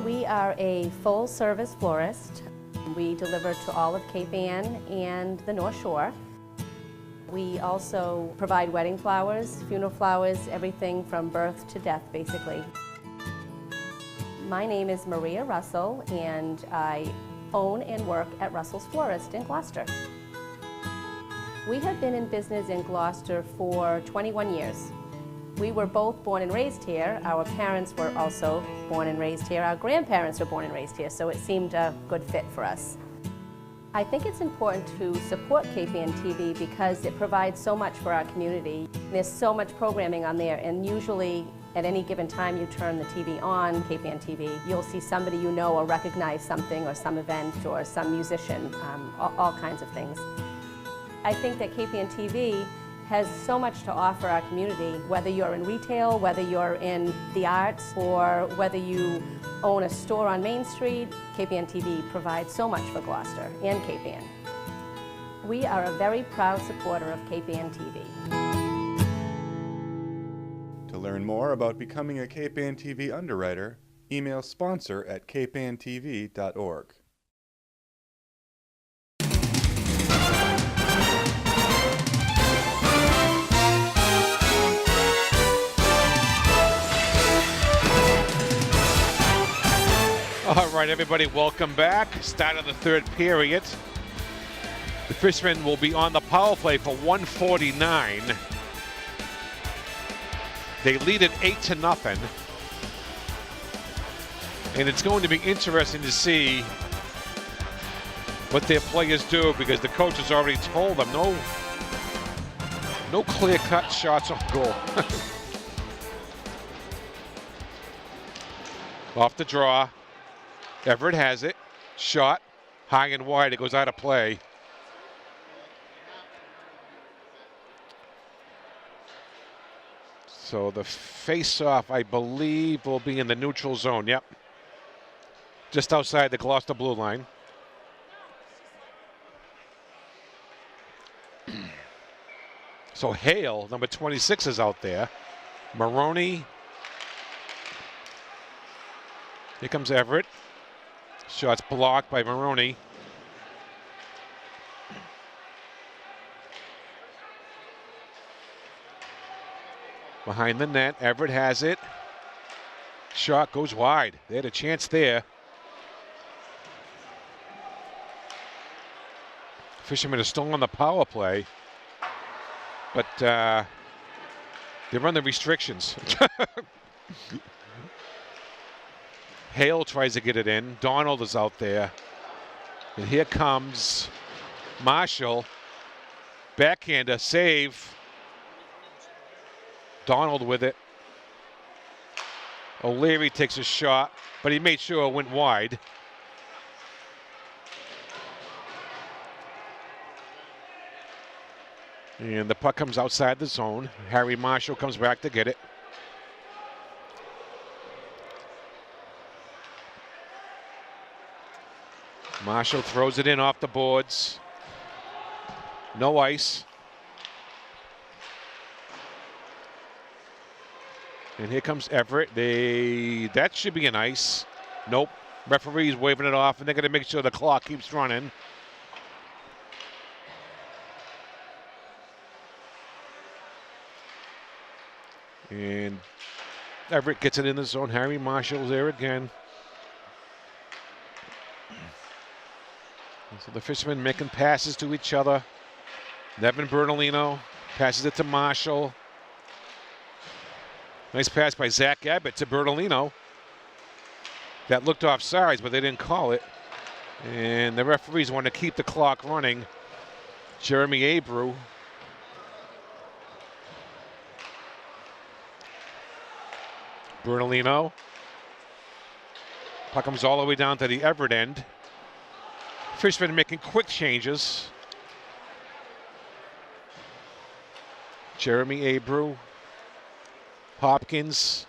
We are a full-service florist. We deliver to all of Cape Ann and the North Shore. We also provide wedding flowers, funeral flowers, everything from birth to death, basically. My name is Maria Russell, and I own and work at Russell's Florist in Gloucester. We have been in business in Gloucester for 21 years. We were both born and raised here. Our parents were also born and raised here. Our grandparents were born and raised here, so it seemed a good fit for us. I think it's important to support Cape Ann TV because it provides so much for our community. There's so much programming on there, and usually at any given time you turn the TV on, Cape Ann TV, you'll see somebody you know or recognize something or some event or some musician, all kinds of things. I think that Cape Ann TV has so much to offer our community, whether you're in retail, whether you're in the arts, or whether you own a store on Main Street. Cape Ann TV provides so much for Gloucester and Cape Ann. We are a very proud supporter of Cape Ann TV. To learn more about becoming a Cape Ann TV underwriter, email sponsor@capeanntv.org. All right, everybody, welcome back. Start of the third period. The Fishermen will be on the power play for 149. They lead it 8-0. And it's going to be interesting to see what their players do, because the coach has already told them no clear-cut shots on goal. Off the draw. Everett has it. Shot. High and wide. It goes out of play. So the face-off, I believe, will be in the neutral zone. Yep. Just outside the Gloucester blue line. So Hale, number 26, is out there. Maroney. Here comes Everett. Shot's blocked by Maroney. Behind the net, Everett has it. Shot goes wide. They had a chance there. Fishermen are still on the power play, but they're under restrictions. Hale tries to get it in. Donald is out there. And here comes Marshall. Backhander, save. Donald with it. O'Leary takes a shot, but he made sure it went wide. And the puck comes outside the zone. Harry Marshall comes back to get it. Marshall throws it in off the boards. No ice. And here comes Everett. That should be an ice. Nope. Referee's waving it off, and they're going to make sure the clock keeps running. And Everett gets it in the zone. Harry Marshall's there again. And so the fishermen making passes to each other. Nevin Bertolino passes it to Marshall. Nice pass by Zach Abbott to Bertolino. That looked offsides, but they didn't call it. And the referees want to keep the clock running. Jeremy Abreu. Bertolino. Puck comes all the way down to the Everett end. Fishman making quick changes. Jeremy Abreu. Hopkins.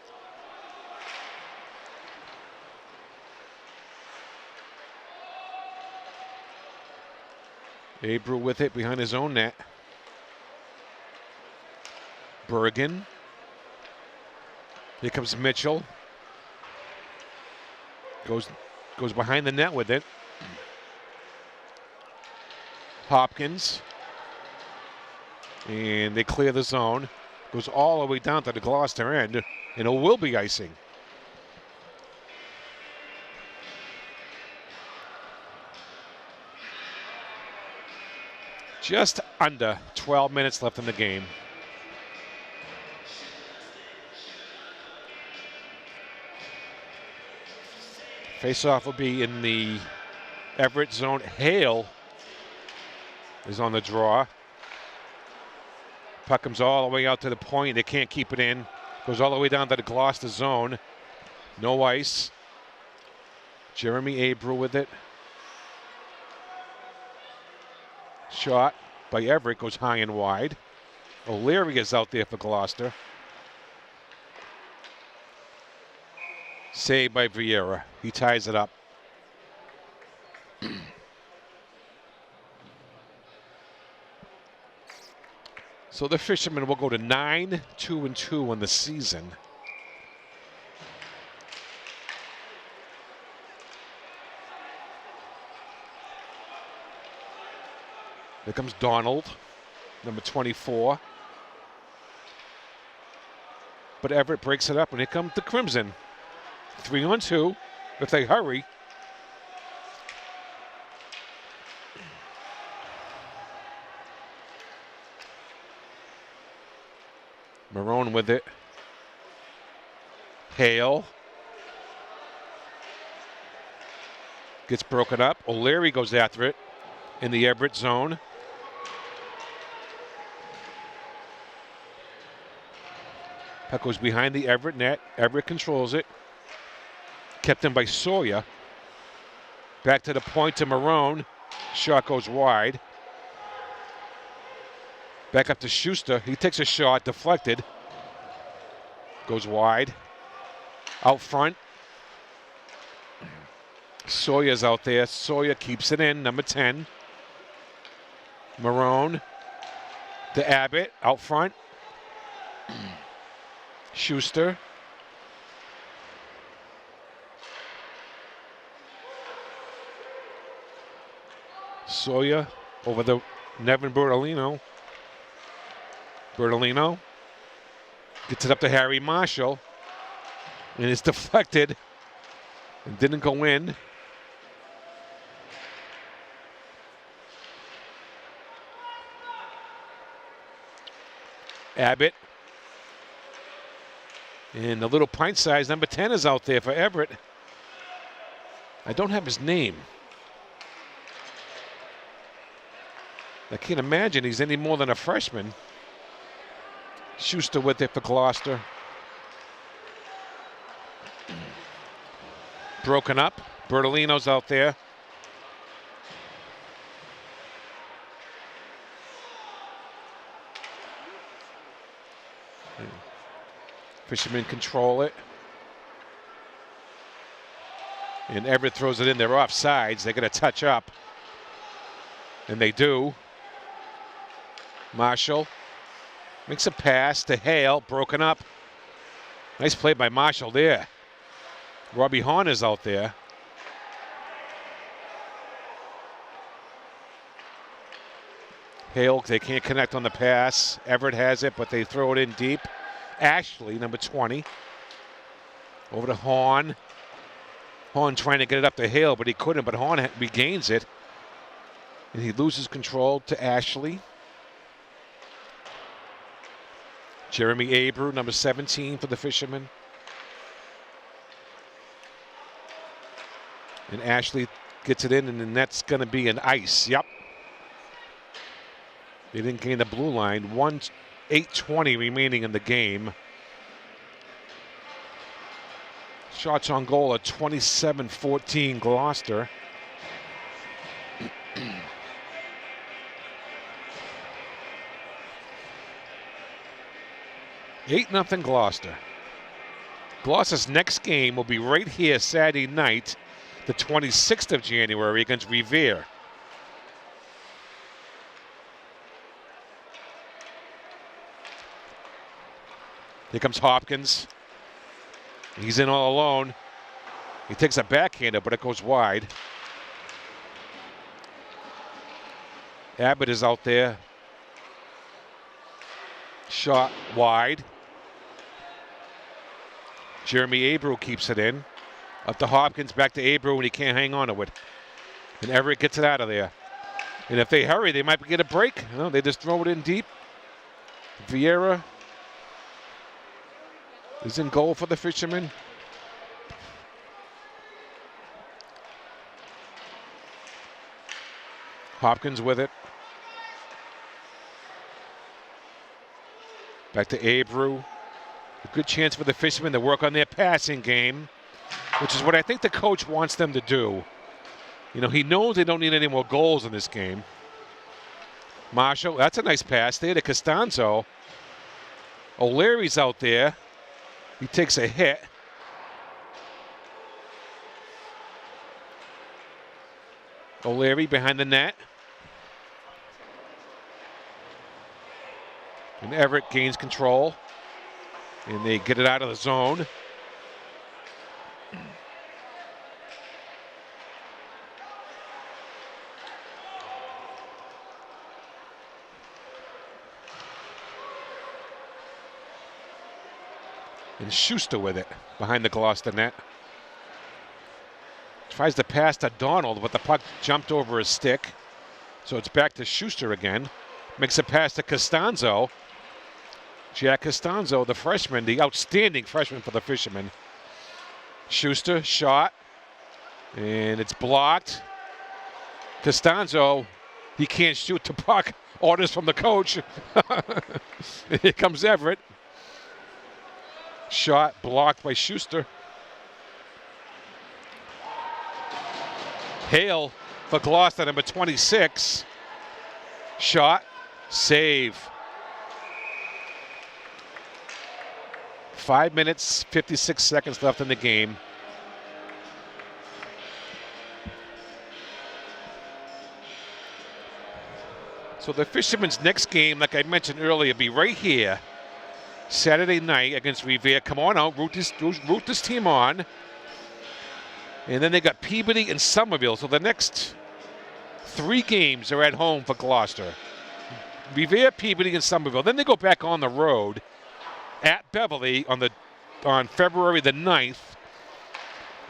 Abreu with it behind his own net. Bergen. Here comes Mitchell. Goes behind the net with it. Hopkins. And they clear the zone. Goes all the way down to the Gloucester end, and it will be icing. Just under 12 minutes left in the game. Face-off will be in the Everett zone. Hale is on the draw. Puck comes all the way out to the point. They can't keep it in. Goes all the way down to the Gloucester zone. No ice. Jeremy Abreu with it. Shot by Everett goes high and wide. O'Leary is out there for Gloucester. Saved by Vieira. He ties it up. So the Fishermen will go to 9-2-2 on the season. Here comes Donald, number 24. But Everett breaks it up, and here comes the Crimson. 3-on-2 if they hurry. Marone with it. Hale. Gets broken up. O'Leary goes after it. in the Everett zone. Puck goes behind the Everett net. Everett controls it. Kept in by Sawyer. Back to the point to Marone. Shot goes wide. Back up to Schuster. He takes a shot, deflected. Goes wide. Out front. Sawyer's out there. Sawyer keeps it in, number 10. Marone to Abbott, out front. Schuster. Sawyer over the Nevin Bertolino. Bertolino gets it up to Harry Marshall. And it's deflected and didn't go in. Abbott. And the little pint size, number 10 is out there for Everett. I don't have his name. I can't imagine he's any more than a freshman. Schuster with it for Gloucester. Broken up. Bertolino's out there. Fishermen control it. And Everett throws it in. They're offsides. They're going to touch up. And they do. Marshall makes a pass to Hale. Broken up. Nice play by Marshall there. Robbie Horn is out there. Hale, they can't connect on the pass. Everett has it, but they throw it in deep. Ashley, number 20. Over to Horn. Horn trying to get it up to Hale, but he couldn't. But Horn regains it. And he loses control to Ashley. Jeremy Abreu, number 17 for the Fishermen. And Ashley gets it in, and then that's going to be an ice. Yep. They didn't gain the blue line. 8:20 remaining in the game. Shots on goal at 27-14 Gloucester. Eight 0 Gloucester. Gloucester's next game will be right here Saturday night, the 26th of January against Revere. Here comes Hopkins. He's in all alone. He takes a backhander, but it goes wide. Abbott is out there. Shot wide. Jeremy Abreu keeps it in. Up to Hopkins, back to Abreu, and he can't hang on to it. And Everett gets it out of there. And if they hurry, they might get a break. No, they just throw it in deep. Vieira is in goal for the Fishermen. Hopkins with it. Back to Abreu. A good chance for the Fishermen to work on their passing game, which is what I think the coach wants them to do. You know, he knows they don't need any more goals in this game. Marshall, that's a nice pass there to Costanzo. O'Leary's out there. He takes a hit. O'Leary behind the net. And Everett gains control. And they get it out of the zone. And Schuster with it behind the Gloucester net. Tries to pass to Donald, but the puck jumped over his stick. So it's back to Schuster again. Makes a pass to Costanzo. Jack Costanzo, the freshman, the outstanding freshman for the Fishermen. Schuster, shot. And it's blocked. Costanzo He can't shoot the puck. Orders from the coach. Here comes Everett. Shot blocked by Schuster. Hale for Gloucester, number 26. Shot, save. 5 minutes, 56 seconds left in the game. So the Fishermen's next game, like I mentioned earlier, be right here, Saturday night against Revere. Come on out, root this team on. And then they got Peabody and Somerville. So the next 3 games are at home for Gloucester. Revere, Peabody, and Somerville. Then they go back on the road at Beverly on February the 9th.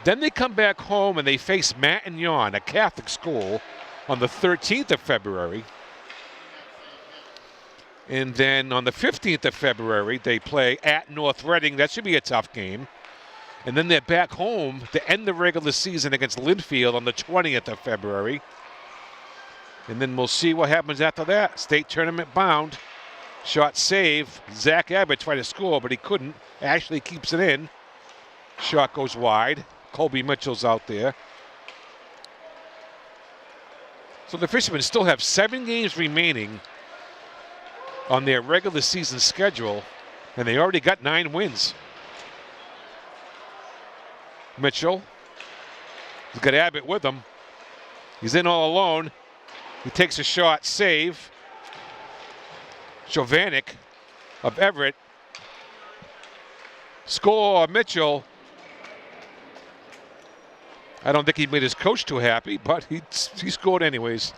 Then they come back home and they face Matignon, a Catholic school, on the 13th of February. And then on the 15th of February, they play at North Reading. That should be a tough game. And then they're back home to end the regular season against Linfield on the 20th of February. And then we'll see what happens after that. State tournament bound. Shot save. Zach Abbott tried to score, but he couldn't. Ashley keeps it in. Shot goes wide. Colby Mitchell's out there. So the Fishermen still have 7 games remaining on their regular season schedule, and they already got 9 wins. Mitchell, he's got Abbott with him. He's in all alone. He takes a shot, save. Jovanik of Everett. Score, Mitchell. I don't think he made his coach too happy, but he scored anyways.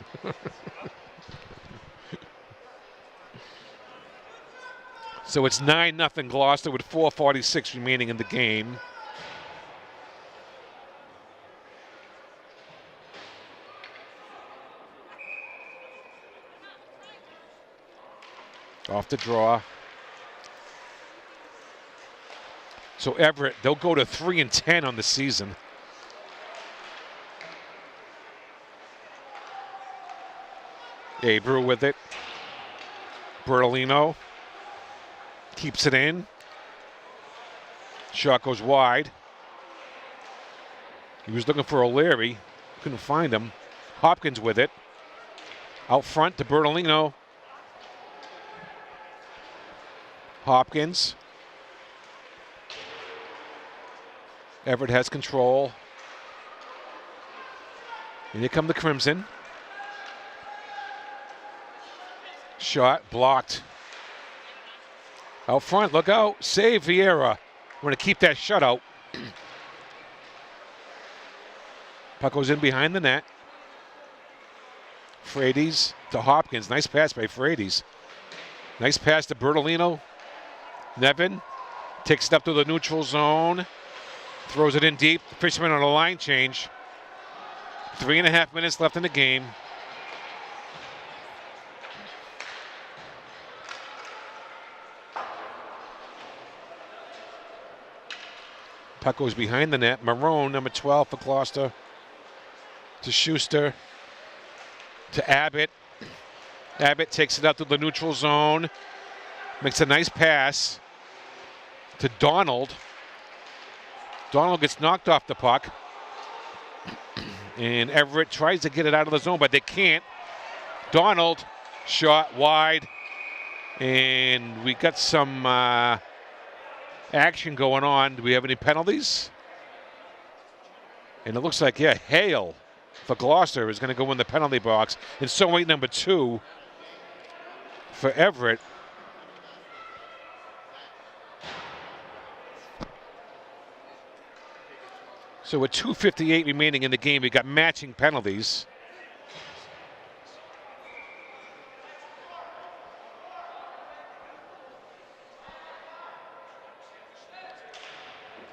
So it's 9-0 Gloucester with 4:46 remaining in the game. Off the draw. So Everett, they'll go to 3-10 on the season. Abreu with it. Bertolino keeps it in. Shot goes wide. He was looking for O'Leary. Couldn't find him. Hopkins with it. Out front to Bertolino. Hopkins. Everett has control. And here come the Crimson. Shot blocked. Out front, look out. Save Vieira. We're going to keep that shutout. Puck goes in behind the net. Frades to Hopkins. Nice pass by Frades. Nice pass to Bertolino. Nevin takes it up to the neutral zone. Throws it in deep. The Fishermen on a line change. 3.5 minutes left in the game. Puck goes behind the net. Marone, number 12 for Gloucester. To Schuster. To Abbott. Abbott takes it out to the neutral zone. Makes a nice pass to Donald. Donald gets knocked off the puck. And Everett tries to get it out of the zone, but they can't. Donald, shot wide. And we got some action going on. Do we have any penalties? And it looks like, yeah, Hale for Gloucester is going to go in the penalty box. And so weight number 2 for Everett. So with 2:58 remaining in the game, we got matching penalties.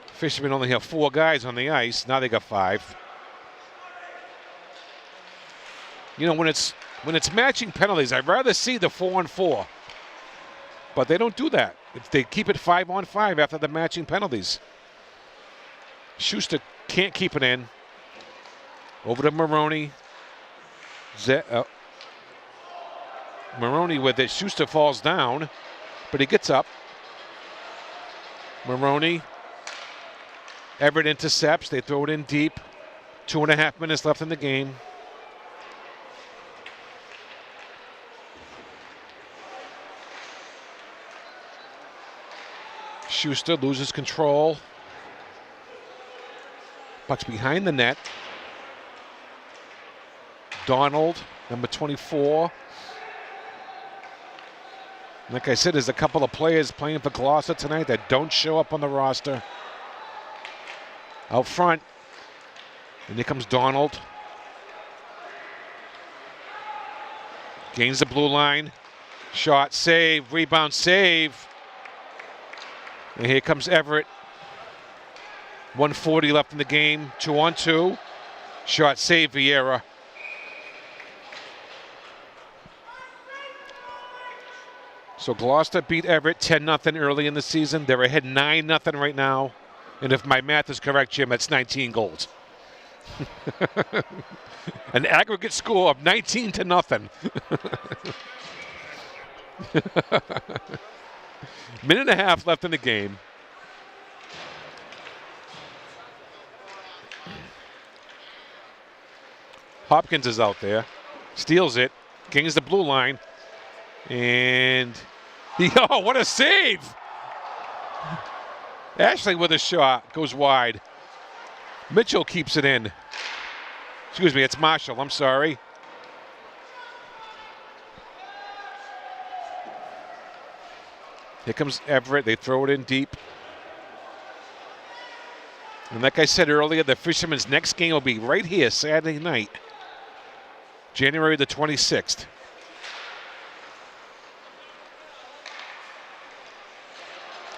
Fishermen only have 4 guys on the ice. Now they got 5. You know, when it's matching penalties, I'd rather see the 4-on-4. But they don't do that. They keep it 5-on-5 after the matching penalties. Schuster can't keep it in. Over to Maroney. Maroney with it. Schuster falls down, but he gets up. Maroney. Everett intercepts. They throw it in deep. 2.5 minutes left in the game. Schuster loses control. Puck's behind the net. Donald, number 24. Like I said, there's a couple of players playing for Gloucester tonight that don't show up on the roster. Out front. And here comes Donald. Gains the blue line. Shot, save, rebound, save. And here comes Everett. 1:40 left in the game. 2-on-2. Shot, save, Vieira. So Gloucester beat Everett 10-0 early in the season. They're ahead 9-0 right now. And if my math is correct, Jim, that's 19 goals. An aggregate score of 19-0. Minute and a half left in the game. Hopkins is out there. Steals it. Gains the blue line. And oh, what a save! Ashley with a shot. Goes wide. Mitchell keeps it in. Excuse me, it's Marshall. I'm sorry. Here comes Everett. They throw it in deep. And like I said earlier, the Fishermen's next game will be right here Saturday night, January the 26th.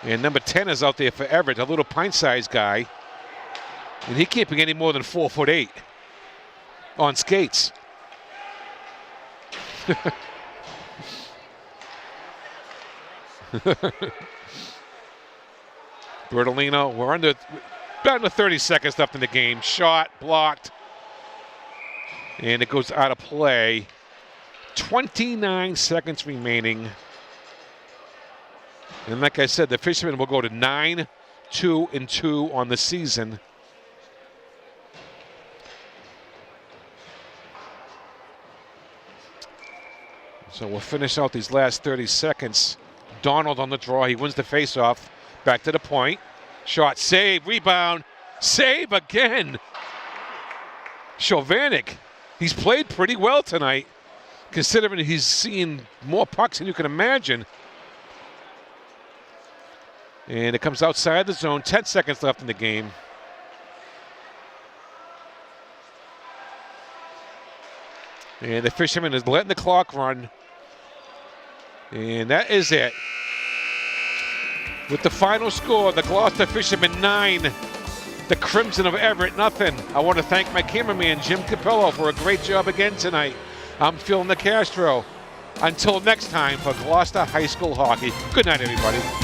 And number 10 is out there for Everett, a little pint-sized guy. And he can't be any more than 4'8" on skates. Bertolino, we're under 30 seconds left in the game. Shot, blocked. And it goes out of play. 29 seconds remaining. And like I said, the Fishermen will go to 9-2-2 on the season. So we'll finish out these last 30 seconds. Donald on the draw. He wins the faceoff. Back to the point. Shot, save, rebound, save again. Chovanec, he's played pretty well tonight, considering he's seen more pucks than you can imagine. And it comes outside the zone. 10 seconds left in the game. And the Fisherman is letting the clock run. And that is it. With the final score, the Gloucester Fishermen 9, the Crimson of Everett nothing. I want to thank my cameraman, Jim Capello, for a great job again tonight. I'm Phil Nicastro. Until next time for Gloucester High School Hockey. Good night, everybody.